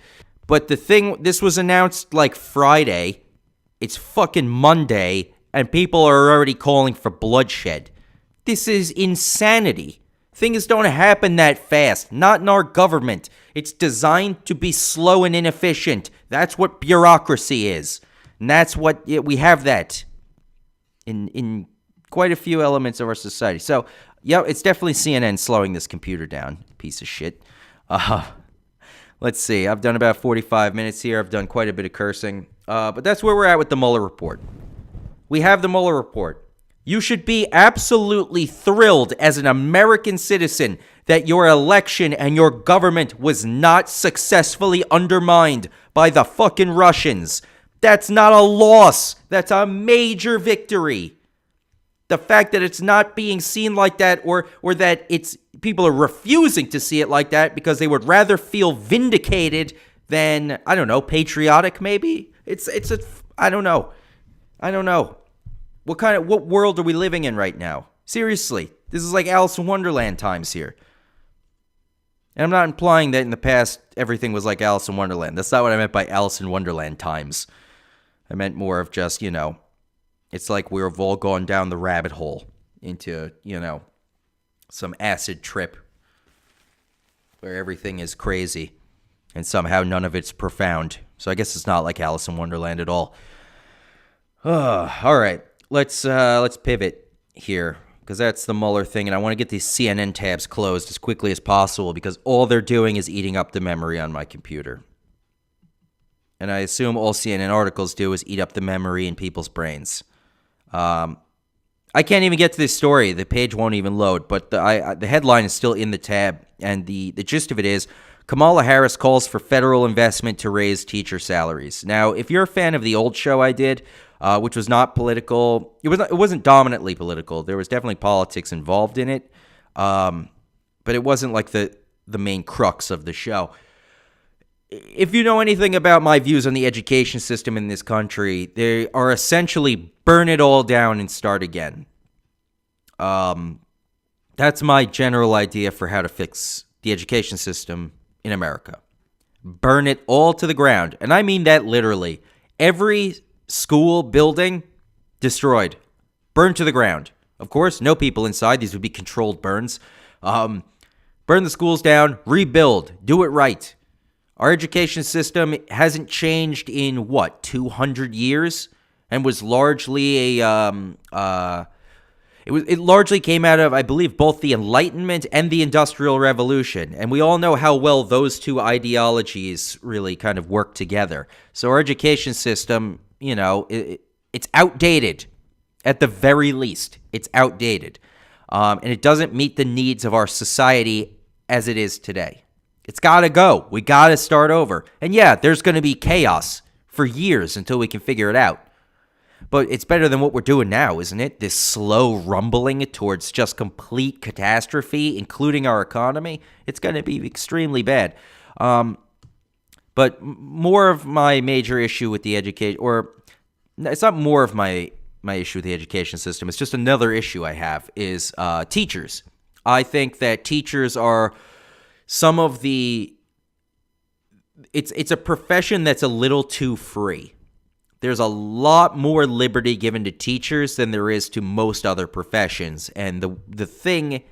But the thing, this was announced like Friday. It's fucking Monday, and people are already calling for bloodshed. This is insanity. Things don't happen that fast. Not in our government. It's designed to be slow and inefficient. That's what bureaucracy is. And that's what, we have that in quite a few elements of our society. So, yeah, it's definitely CNN slowing this computer down. Piece of shit. Let's see. I've done about 45 minutes here. I've done quite a bit of cursing. But that's where we're at with the Mueller Report. We have the Mueller Report. You should be absolutely thrilled as an American citizen that your election and your government was not successfully undermined by the fucking Russians. That's not a loss. That's a major victory. The fact that it's not being seen like that, or that it's people are refusing to see it like that because they would rather feel vindicated than, I don't know, patriotic maybe. I don't know. What world are we living in right now? Seriously, this is like Alice in Wonderland times here. And I'm not implying that in the past everything was like Alice in Wonderland. That's not what I meant by Alice in Wonderland times. I meant more of just, it's like we've all gone down the rabbit hole into, some acid trip where everything is crazy and somehow none of it's profound. So I guess it's not like Alice in Wonderland at all. All right, let's pivot here because that's the Mueller thing, and I want to get these CNN tabs closed as quickly as possible because all they're doing is eating up the memory on my computer. And I assume all CNN articles do is eat up the memory in people's brains. I can't even get to this story. The page won't even load, but the headline is still in the tab, and the gist of it is, Kamala Harris calls for federal investment to raise teacher salaries. Now, if you're a fan of the old show I did, which was not political, it wasn't dominantly political. There was definitely politics involved in it, but it wasn't like the main crux of the show. If you know anything about my views on the education system in this country, they are essentially burn it all down and start again. That's my general idea for how to fix the education system in America. Burn it all to the ground. And I mean that literally. Every school building destroyed. Burned to the ground. Of course, no people inside. These would be controlled burns. Burn the schools down. Rebuild. Do it right. Our education system hasn't changed in, 200 years? And was largely it largely came out of, I believe, both the Enlightenment and the Industrial Revolution. And we all know how well those two ideologies really kind of work together. So our education system, it's outdated. At the very least, it's outdated. And it doesn't meet the needs of our society as it is today. It's got to go. We got to start over. And yeah, there's going to be chaos for years until we can figure it out. But it's better than what we're doing now, isn't it? This slow rumbling towards just complete catastrophe, including our economy. It's going to be extremely bad. But more of my major issue with the education, or it's not more of my issue with the education system, it's just another issue I have, is teachers. I think that teachers are some of the... It's a profession that's a little too free. There's a lot more liberty given to teachers than there is to most other professions. And the thing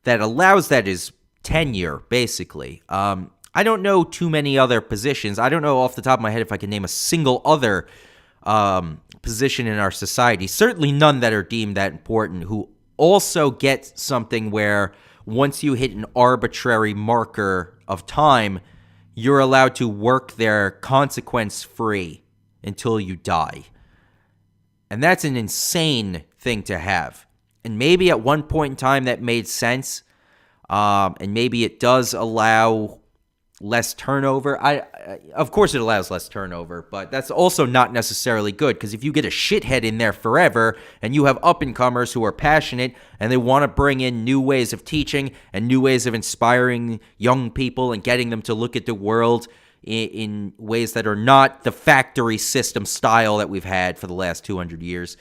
that allows that is tenure, basically. I don't know too many other positions. I don't know off the top of my head if I can name a single other position in our society. Certainly none that are deemed that important, who also get something where once you hit an arbitrary marker of time, you're allowed to work there consequence-free until you die. And that's an insane thing to have. And maybe at one point in time that made sense. And maybe it does allow less turnover. Of course it allows less turnover, but that's also not necessarily good, because if you get a shithead in there forever and you have up-and-comers who are passionate and they want to bring in new ways of teaching and new ways of inspiring young people and getting them to look at the world in ways that are not the factory system style that we've had for the last 200 years.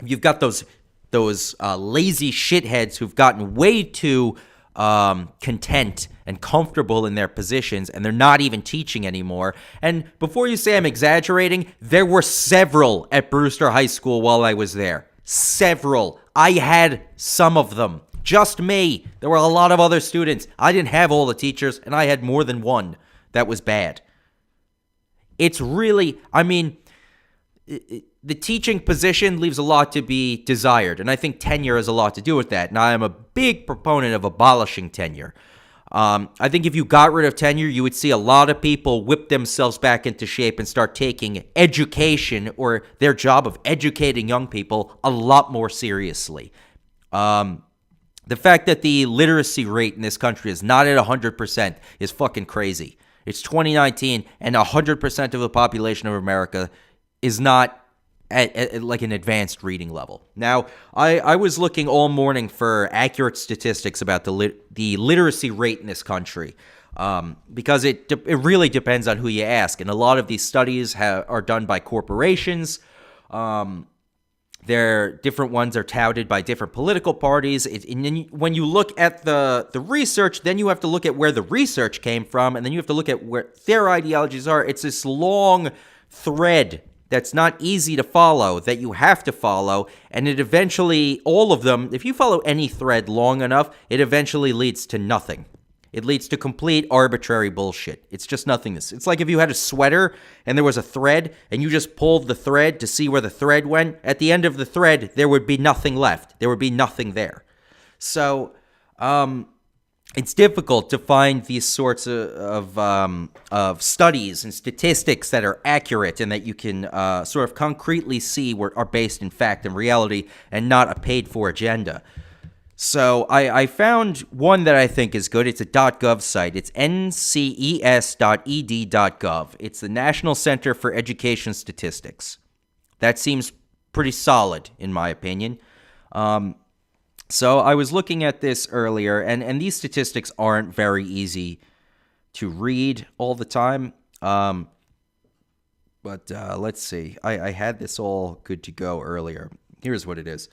You've got those lazy shitheads who've gotten way too content and comfortable in their positions, and they're not even teaching anymore. And before you say I'm exaggerating, there were several at Brewster High School while I was there. Several. I had some of them. Just me. There were a lot of other students. I didn't have all the teachers, and I had more than one that was bad. It's really, the teaching position leaves a lot to be desired, and I think tenure has a lot to do with that. Now, I'm a big proponent of abolishing tenure. I think if you got rid of tenure, you would see a lot of people whip themselves back into shape and start taking education, or their job of educating young people, a lot more seriously. The fact that the literacy rate in this country is not at 100% is fucking crazy. It's 2019, and 100% of the population of America is not at like an advanced reading level. Now, I was looking all morning for accurate statistics about the literacy rate in this country, because it really depends on who you ask. And a lot of these studies are done by corporations. Different ones are touted by different political parties. And then when you look at the research, then you have to look at where the research came from, and then you have to look at where their ideologies are. It's this long thread that's not easy to follow, that you have to follow, and it eventually, all of them, if you follow any thread long enough, it eventually leads to nothing. It leads to complete arbitrary bullshit. It's just nothingness. It's like if you had a sweater and there was a thread and you just pulled the thread to see where the thread went. At the end of the thread, there would be nothing left. There would be nothing there. So, it's difficult to find these sorts of studies and statistics that are accurate and that you can sort of concretely see are based in fact and reality and not a paid-for agenda. So I found one that I think is good. It's a .gov site. It's nces.ed.gov. It's the National Center for Education Statistics. That seems pretty solid, in my opinion. So I was looking at this earlier, and these statistics aren't very easy to read all the time. But let's see. I had this all good to go earlier. Here's what it is.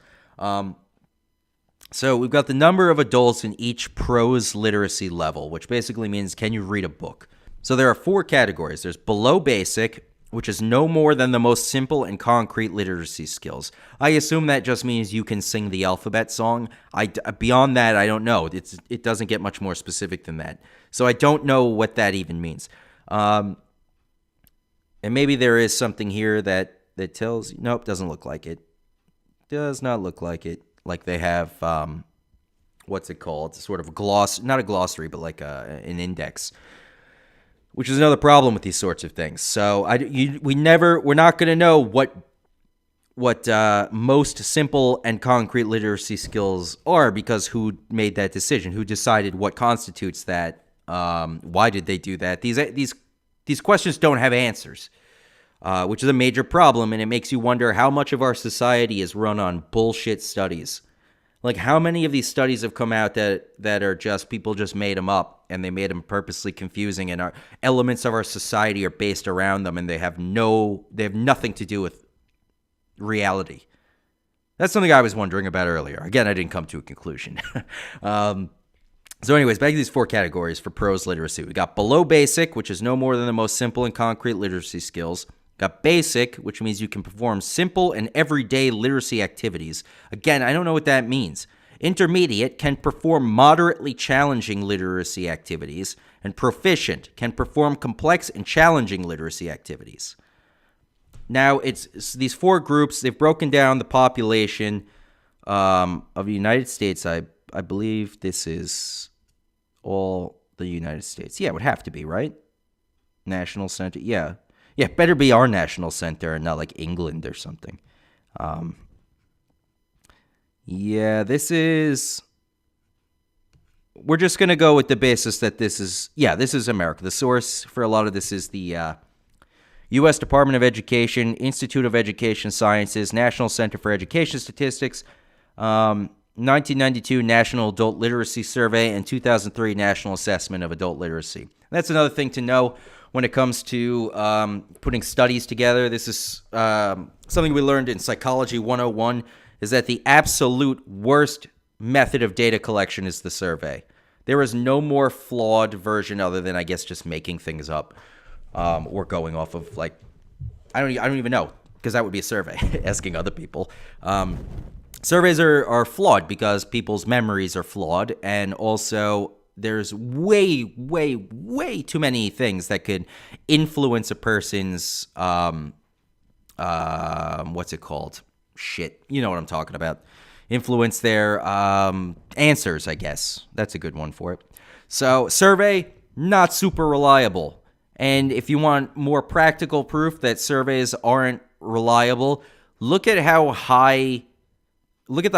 So we've got the number of adults in each prose literacy level, which basically means can you read a book? So there are 4 categories. There's below basic, which is no more than the most simple and concrete literacy skills. I assume that just means you can sing the alphabet song. Beyond that, I don't know. It doesn't get much more specific than that. So I don't know what that even means. And maybe there is something here that tells you. Nope, doesn't look like it. Does not look like it. Like they have, what's it called? Sort of not a glossary, but like an index, which is another problem with these sorts of things. So we're not going to know what most simple and concrete literacy skills are, because who made that decision? Who decided what constitutes that? Why did they do that? These questions don't have answers. which is a major problem, and it makes you wonder how much of our society is run on bullshit studies. Like, how many of these studies have come out that are just people just made them up, and they made them purposely confusing, and our elements of our society are based around them, and they have nothing to do with reality. That's something I was wondering about earlier. Again, I didn't come to a conclusion. So anyways, back to these 4 categories for prose literacy. We got below basic, which is no more than the most simple and concrete literacy skills. Got basic, which means you can perform simple and everyday literacy activities. Again, I don't know what that means. Intermediate can perform moderately challenging literacy activities. And proficient can perform complex and challenging literacy activities. Now, it's these 4 groups. They've broken down the population of the United States. I believe this is all the United States. Yeah, it would have to be, right? National Center. Yeah, better be our national center and not like England or something. This is... We're just going to go with the basis that this is America. The source for a lot of this is the U.S. Department of Education, Institute of Education Sciences, National Center for Education Statistics, 1992 National Adult Literacy Survey, and 2003 National Assessment of Adult Literacy. That's another thing to know when it comes to putting studies together. This is something we learned in Psychology 101, is that the absolute worst method of data collection is the survey. There is no more flawed version other than, I guess, just making things up or going off of, like, I don't even know, because that would be a survey, asking other people. Surveys are flawed because people's memories are flawed, and also there's way too many things that could influence a person's, what's it called? Shit. You know what I'm talking about. Influence their answers, I guess. That's a good one for it. So, survey, not super reliable. And if you want more practical proof that surveys aren't reliable, look at the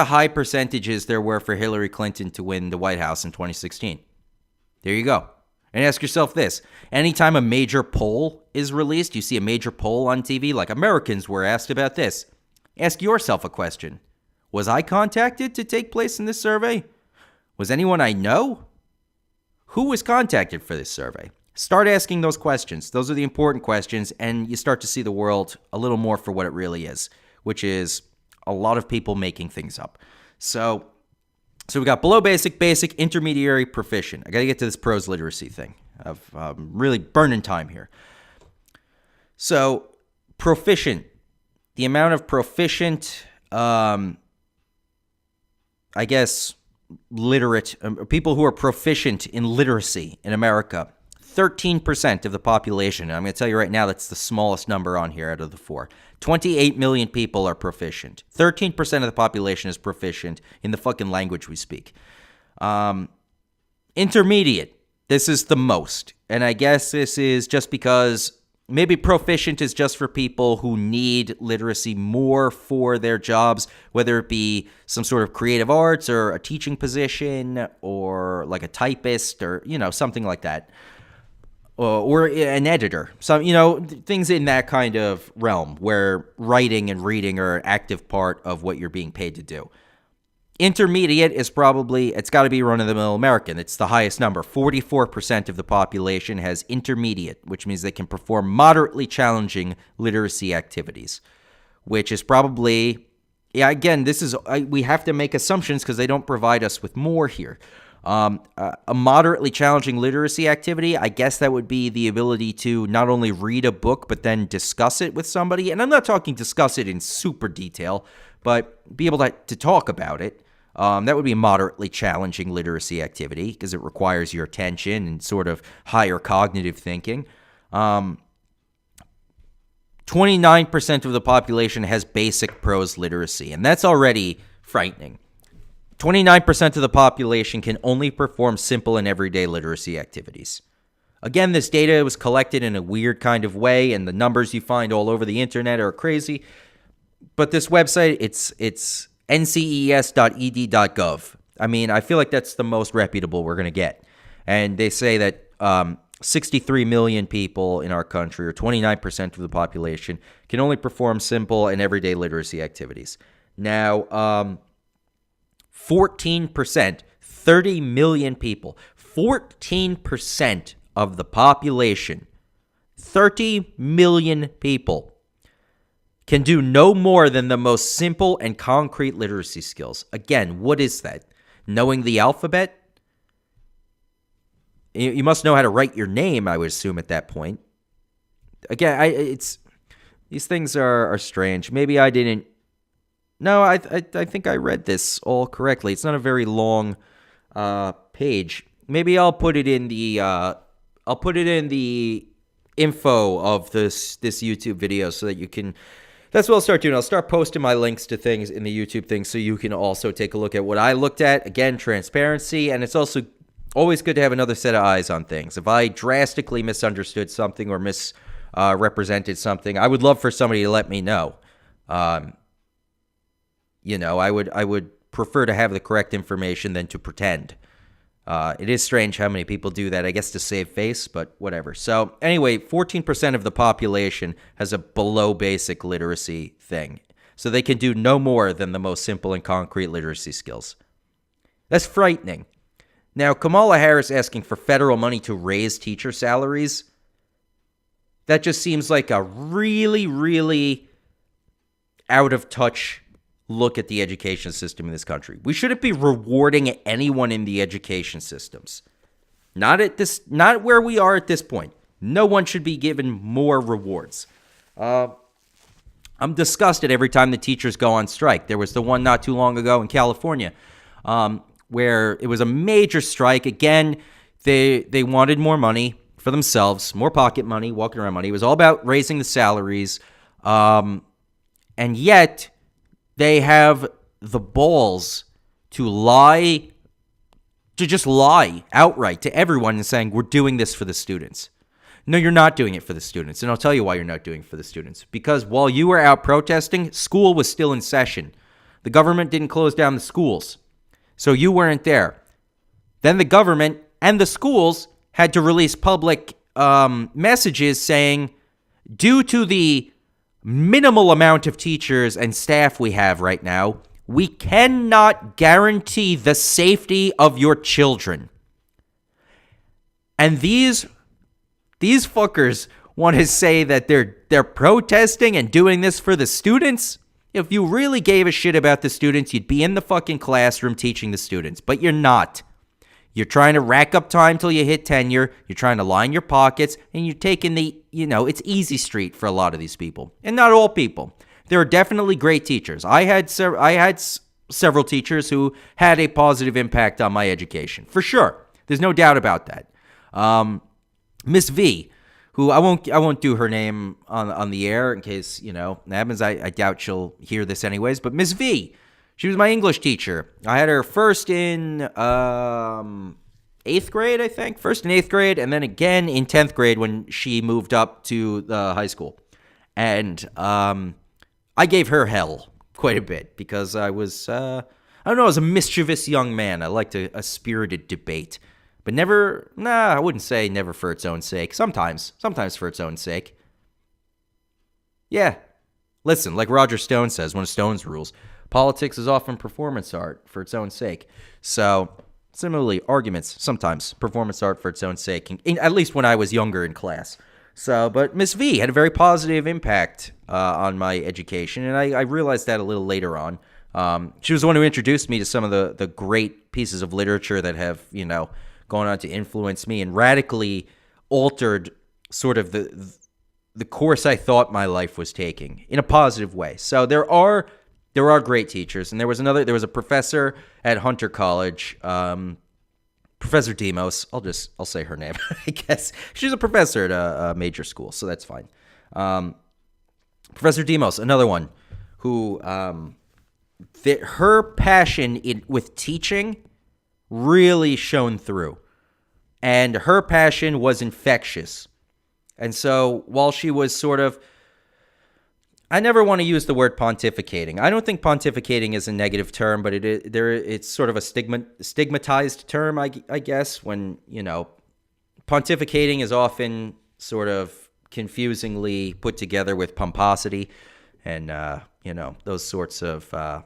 high percentages there were for Hillary Clinton to win the White House in 2016. There you go. And ask yourself this. Anytime a major poll is released, you see a major poll on TV, like Americans were asked about this. Ask yourself a question. Was I contacted to take place in this survey? Was anyone I know? Who was contacted for this survey? Start asking those questions. Those are the important questions, and you start to see the world a little more for what it really is, which is a lot of people making things up. So we got below basic, basic, intermediary, proficient. I got to get to this prose literacy thing. I'm really burning time here. So proficient, the amount of proficient, I guess, literate, people who are proficient in literacy in America, 13% of the population. And I'm going to tell you right now, that's the smallest number on here out of the 4. 28 million people are proficient. 13% of the population is proficient in the fucking language we speak. Intermediate, this is the most. And I guess this is just because maybe proficient is just for people who need literacy more for their jobs, whether it be some sort of creative arts or a teaching position or like a typist or, something like that. Or an editor, things in that kind of realm where writing and reading are an active part of what you're being paid to do. Intermediate is it's got to be run-of-the-mill American. It's the highest number. 44% of the population has intermediate, which means they can perform moderately challenging literacy activities, which is probably, again, we have to make assumptions because they don't provide us with more here. A moderately challenging literacy activity, I guess that would be the ability to not only read a book, but then discuss it with somebody. And I'm not talking discuss it in super detail, but be able to talk about it. That would be a moderately challenging literacy activity because it requires your attention and sort of higher cognitive thinking. 29% of the population has basic prose literacy, and that's already frightening. 29% of the population can only perform simple and everyday literacy activities. Again, this data was collected in a weird kind of way, and the numbers you find all over the internet are crazy. But this website, it's nces.ed.gov. I mean, I feel like that's the most reputable we're going to get. And they say that 63 million people in our country, or 29% of the population, can only perform simple and everyday literacy activities. Now, 14%, 30 million people, 14% of the population, 30 million people, can do no more than the most simple and concrete literacy skills. Again, what is that? Knowing the alphabet? You must know how to write your name, I would assume, at that point. Again, these things are strange. Maybe I didn't. No, I think I read this all correctly. It's not a very long page. Maybe I'll put it in the info of this YouTube video so that you can. That's what I'll start doing. I'll start posting my links to things in the YouTube thing so you can also take a look at what I looked at. Again, transparency, and it's also always good to have another set of eyes on things. If I drastically misunderstood something or misrepresented something, I would love for somebody to let me know. I would prefer to have the correct information than to pretend. It is strange how many people do that, I guess, to save face, but whatever. So anyway, 14% of the population has a below basic literacy thing. So they can do no more than the most simple and concrete literacy skills. That's frightening. Now, Kamala Harris asking for federal money to raise teacher salaries, that just seems like a really, really out of touch look at the education system in this country. We shouldn't be rewarding anyone in the education systems. Not where we are at this point. No one should be given more rewards. I'm disgusted every time the teachers go on strike. There was the one not too long ago in California, where it was a major strike. Again, they wanted more money for themselves, more pocket money, walking around money. It was all about raising the salaries, and yet they have the balls to just lie outright to everyone and saying, we're doing this for the students. No, you're not doing it for the students, and I'll tell you why you're not doing it for the students. Because while you were out protesting, school was still in session. The government didn't close down the schools. So you weren't there. Then the government and the schools had to release public messages saying, due to the minimal amount of teachers and staff we have right now, we cannot guarantee the safety of your children. And these fuckers want to say that they're protesting and doing this for the students. If you really gave a shit about the students, you'd be in the fucking classroom teaching the students. But you're not. You're trying to rack up time till you hit tenure. You're trying to line your pockets. And you're taking it's easy street for a lot of these people. And not all people. There are definitely great teachers. I had several teachers who had a positive impact on my education. For sure. There's no doubt about that. Miss V, who I won't do her name on the air in case, it happens. I doubt she'll hear this anyways. But Miss V, she was my English teacher. I had her first in 8th grade, I think. First in 8th grade, and then again in 10th grade when she moved up to the high school. And I gave her hell quite a bit because I was, I was a mischievous young man. I liked a spirited debate. But never, I wouldn't say never for its own sake. Sometimes for its own sake. Yeah. Listen, like Roger Stone says, one of Stone's rules, politics is often performance art for its own sake. So, similarly, arguments, sometimes performance art for its own sake, at least when I was younger in class. So, but Miss V had a very positive impact on my education, and I realized that a little later on. She was the one who introduced me to some of the great pieces of literature that have, gone on to influence me and radically altered sort of the course I thought my life was taking in a positive way. So there are great teachers, and there was a professor at Hunter College, Professor Demos. I'll say her name. I guess she's a professor at a major school, so that's fine. Professor Demos, another one who her passion with teaching really shone through, and her passion was infectious. And so while she was sort of, I never want to use the word pontificating. I don't think pontificating is a negative term, but it's sort of a stigmatized term, I guess, when, pontificating is often sort of confusingly put together with pomposity and, those sorts of,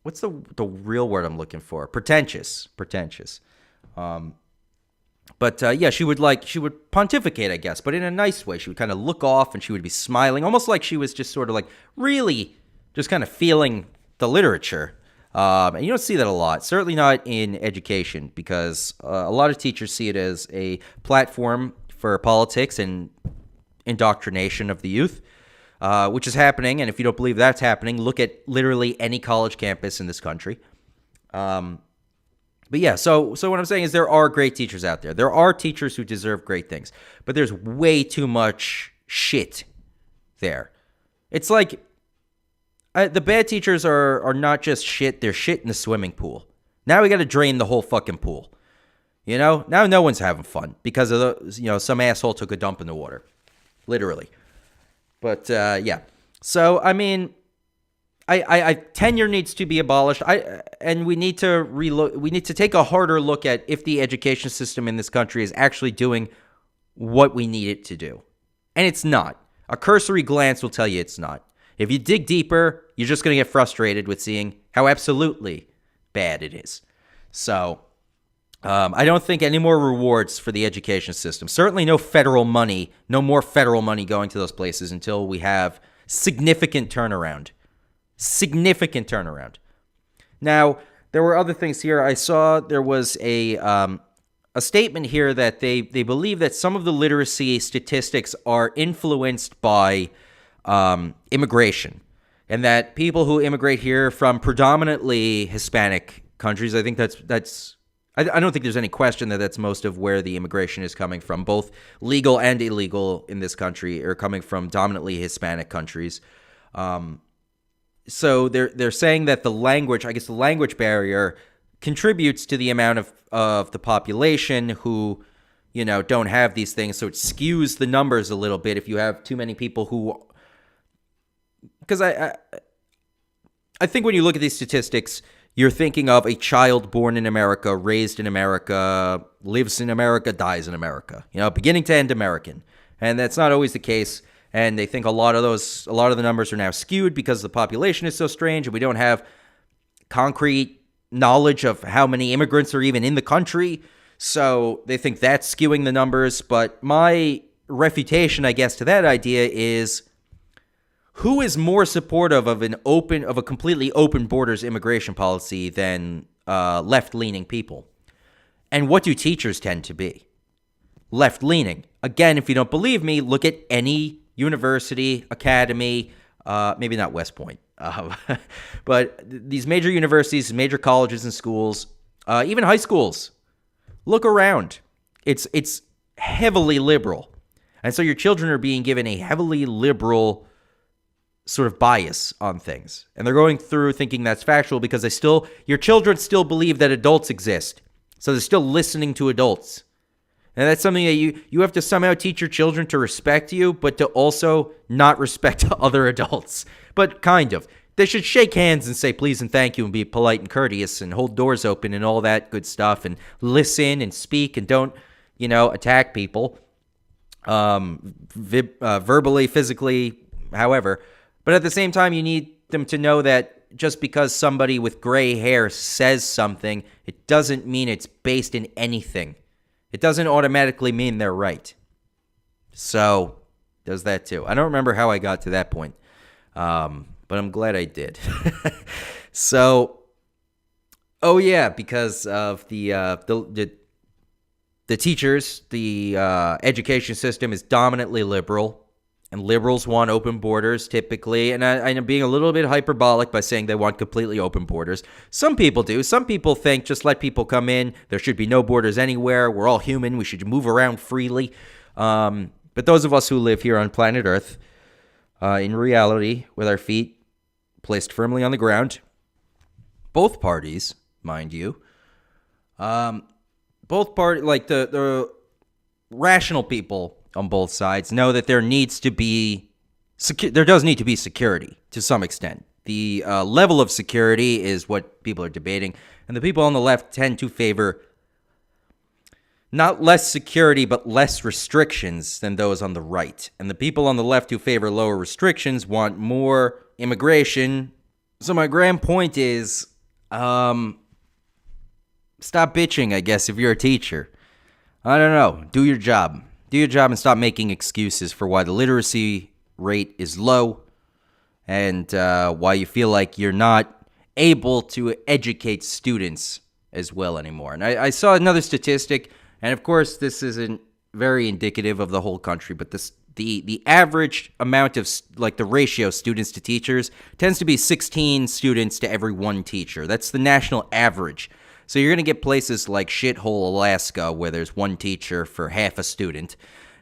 what's the real word I'm looking for? Pretentious. She would pontificate, I guess, but in a nice way. She would kind of look off and she would be smiling, almost like she was just sort of like really just kind of feeling the literature. And you don't see that a lot, certainly not in education, because a lot of teachers see it as a platform for politics and indoctrination of the youth, which is happening. And if you don't believe that's happening, look at literally any college campus in this country. So what I'm saying is there are great teachers out there. There are teachers who deserve great things, but there's way too much shit there. It's like the bad teachers are not just shit, they're shit in the swimming pool. Now we got to drain the whole fucking pool. Now no one's having fun because of some asshole took a dump in the water. Literally. But So I mean, I tenure needs to be abolished. We need to take a harder look at if the education system in this country is actually doing what we need it to do. And it's not. A cursory glance will tell you it's not. If you dig deeper, you're just going to get frustrated with seeing how absolutely bad it is. So, I don't think any more rewards for the education system. Certainly no more federal money going to those places until we have significant turnaround. Now, there were other things here. I saw there was a statement here that they believe that some of the literacy statistics are influenced by immigration, and that people who immigrate here from predominantly Hispanic countries, I think I don't think there's any question that that's most of where the immigration is coming from, both legal and illegal in this country, are coming from dominantly Hispanic countries. So they're saying that the language barrier contributes to the amount of the population who, don't have these things. So it skews the numbers a little bit if you have too many people who, because I think when you look at these statistics, you're thinking of a child born in America, raised in America, lives in America, dies in America, beginning to end American. And that's not always the case. And they think a lot of the numbers are now skewed because the population is so strange and we don't have concrete knowledge of how many immigrants are even in the country. So they think that's skewing the numbers. But my refutation, I guess, to that idea is, who is more supportive of a completely open borders immigration policy than left-leaning people? And what do teachers tend to be? Left-leaning. Again, if you don't believe me, look at any university, academy, maybe not West Point, but these major universities, major colleges and schools, even high schools. Look around. It's heavily liberal. And so your children are being given a heavily liberal sort of bias on things. And they're going through thinking that's factual because your children still believe that adults exist. So they're still listening to adults. And that's something that you have to somehow teach your children to respect you, but to also not respect other adults. But kind of. They should shake hands and say please and thank you and be polite and courteous and hold doors open and all that good stuff and listen and speak and don't, attack people verbally, physically, however. But at the same time, you need them to know that just because somebody with gray hair says something, it doesn't mean it's based in anything. It doesn't automatically mean they're right. So, does that too. I don't remember how I got to that point, but I'm glad I did. So, because of the teachers, the education system is dominantly liberal. And liberals want open borders typically, and I'm being a little bit hyperbolic by saying they want completely open borders. Some people do. Some people think just let people come in. There should be no borders anywhere. We're all human. We should move around freely. But those of us who live here on planet Earth, in reality, with our feet placed firmly on the ground, both parties, mind you, the rational people on both sides know that there does need to be security to some extent. The level of security is what people are debating, and the people on the left tend to favor not less security, but less restrictions than those on the right. And the people on the left who favor lower restrictions want more immigration. So my grand point is, stop bitching, I guess, if you're a teacher. I don't know. Do your job. Do your job and stop making excuses for why the literacy rate is low and why you feel like you're not able to educate students as well anymore. And I saw another statistic, and of course this isn't very indicative of the whole country, but the average amount of, like, the ratio of students to teachers tends to be 16 students to every one teacher. That's the national average. So you're going to get places like shithole Alaska where there's one teacher for half a student.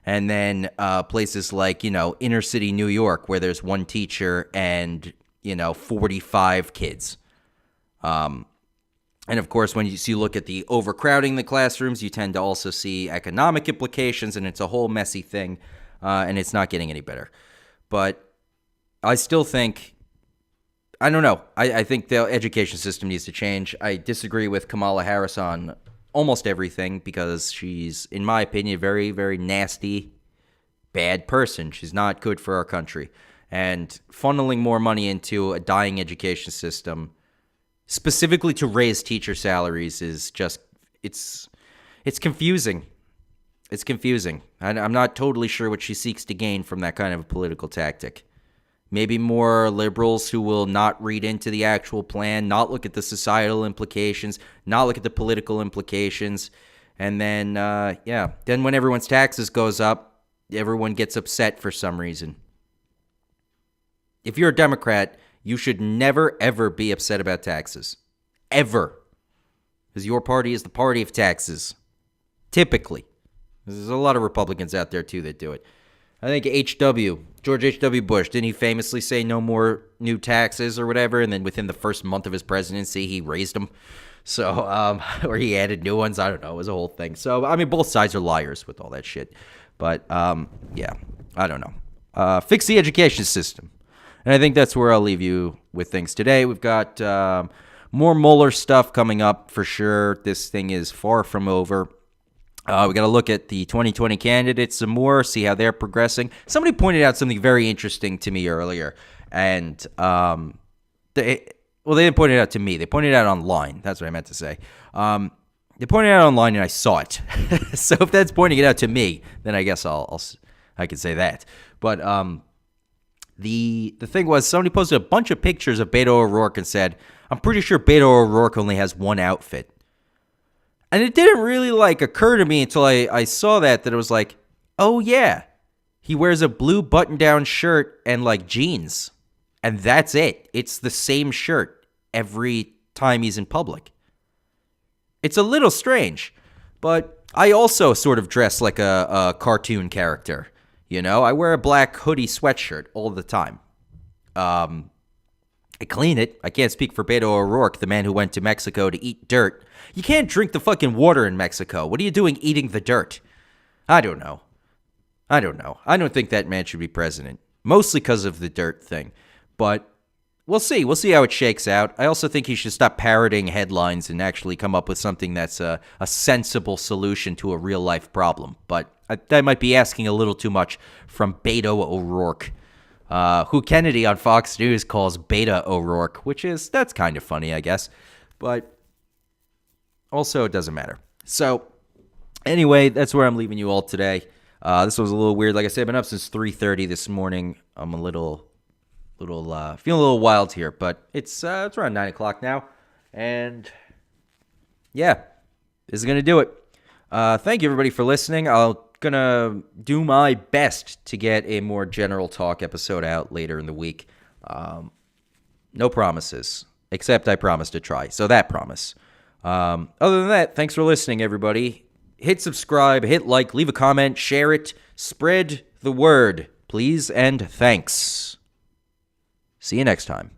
And then places like, inner city New York where there's one teacher and, 45 kids. And of course, when you look at the overcrowding in the classrooms, you tend to also see economic implications, and it's a whole messy thing, and it's not getting any better. But I still think, I don't know, I think the education system needs to change. I disagree with Kamala Harris on almost everything because she's, in my opinion, a very, very nasty, bad person. She's not good for our country. And funneling more money into a dying education system, specifically to raise teacher salaries, is just, it's confusing. It's confusing. I'm not totally sure what she seeks to gain from that kind of a political tactic. Maybe more liberals who will not read into the actual plan, not look at the societal implications, not look at the political implications. And then, then when everyone's taxes goes up, everyone gets upset for some reason. If you're a Democrat, you should never, ever be upset about taxes. Ever. Because your party is the party of taxes. Typically. There's a lot of Republicans out there, too, that do it. I think George H.W. Bush, didn't he famously say no more new taxes or whatever? And then within the first month of his presidency, he raised them. So, or he added new ones. I don't know. It was a whole thing. So, I mean, both sides are liars with all that shit. But, I don't know. Fix the education system. And I think that's where I'll leave you with things today. We've got more Mueller stuff coming up for sure. This thing is far from over. We got to look at the 2020 candidates some more, see how they're progressing. Somebody pointed out something very interesting to me earlier, and they didn't point it out to me. They pointed it out online. That's what I meant to say. They pointed it out online, and I saw it. So if that's pointing it out to me, then I guess I can say that. But the thing was, somebody posted a bunch of pictures of Beto O'Rourke and said, "I'm pretty sure Beto O'Rourke only has one outfit." And it didn't really, occur to me until I saw that it was like, oh, yeah. He wears a blue button-down shirt and, jeans. And that's it. It's the same shirt every time he's in public. It's a little strange. But I also sort of dress like a cartoon character. I wear a black hoodie sweatshirt all the time. I clean it. I can't speak for Beto O'Rourke, the man who went to Mexico to eat dirt. You can't drink the fucking water in Mexico. What are you doing eating the dirt? I don't know. I don't think that man should be president. Mostly because of the dirt thing. But we'll see. We'll see how it shakes out. I also think he should stop parroting headlines and actually come up with something that's a sensible solution to a real-life problem. But that might be asking a little too much from Beto O'Rourke. Who Kennedy on Fox News calls Beta O'Rourke, that's kind of funny, I guess. But also, it doesn't matter. So, anyway, that's where I'm leaving you all today. This was a little weird. Like I said, I've been up since 3:30 this morning. I'm feeling a little wild here, but it's around 9 o'clock now. And, yeah, this is going to do it. Thank you, everybody, for listening. Gonna do my best to get a more general talk episode out later in the week. No promises, except I promise to try. So that promise. Other than that, thanks for listening, everybody. Hit subscribe, hit like, leave a comment, share it, spread the word, please, and thanks. See you next time.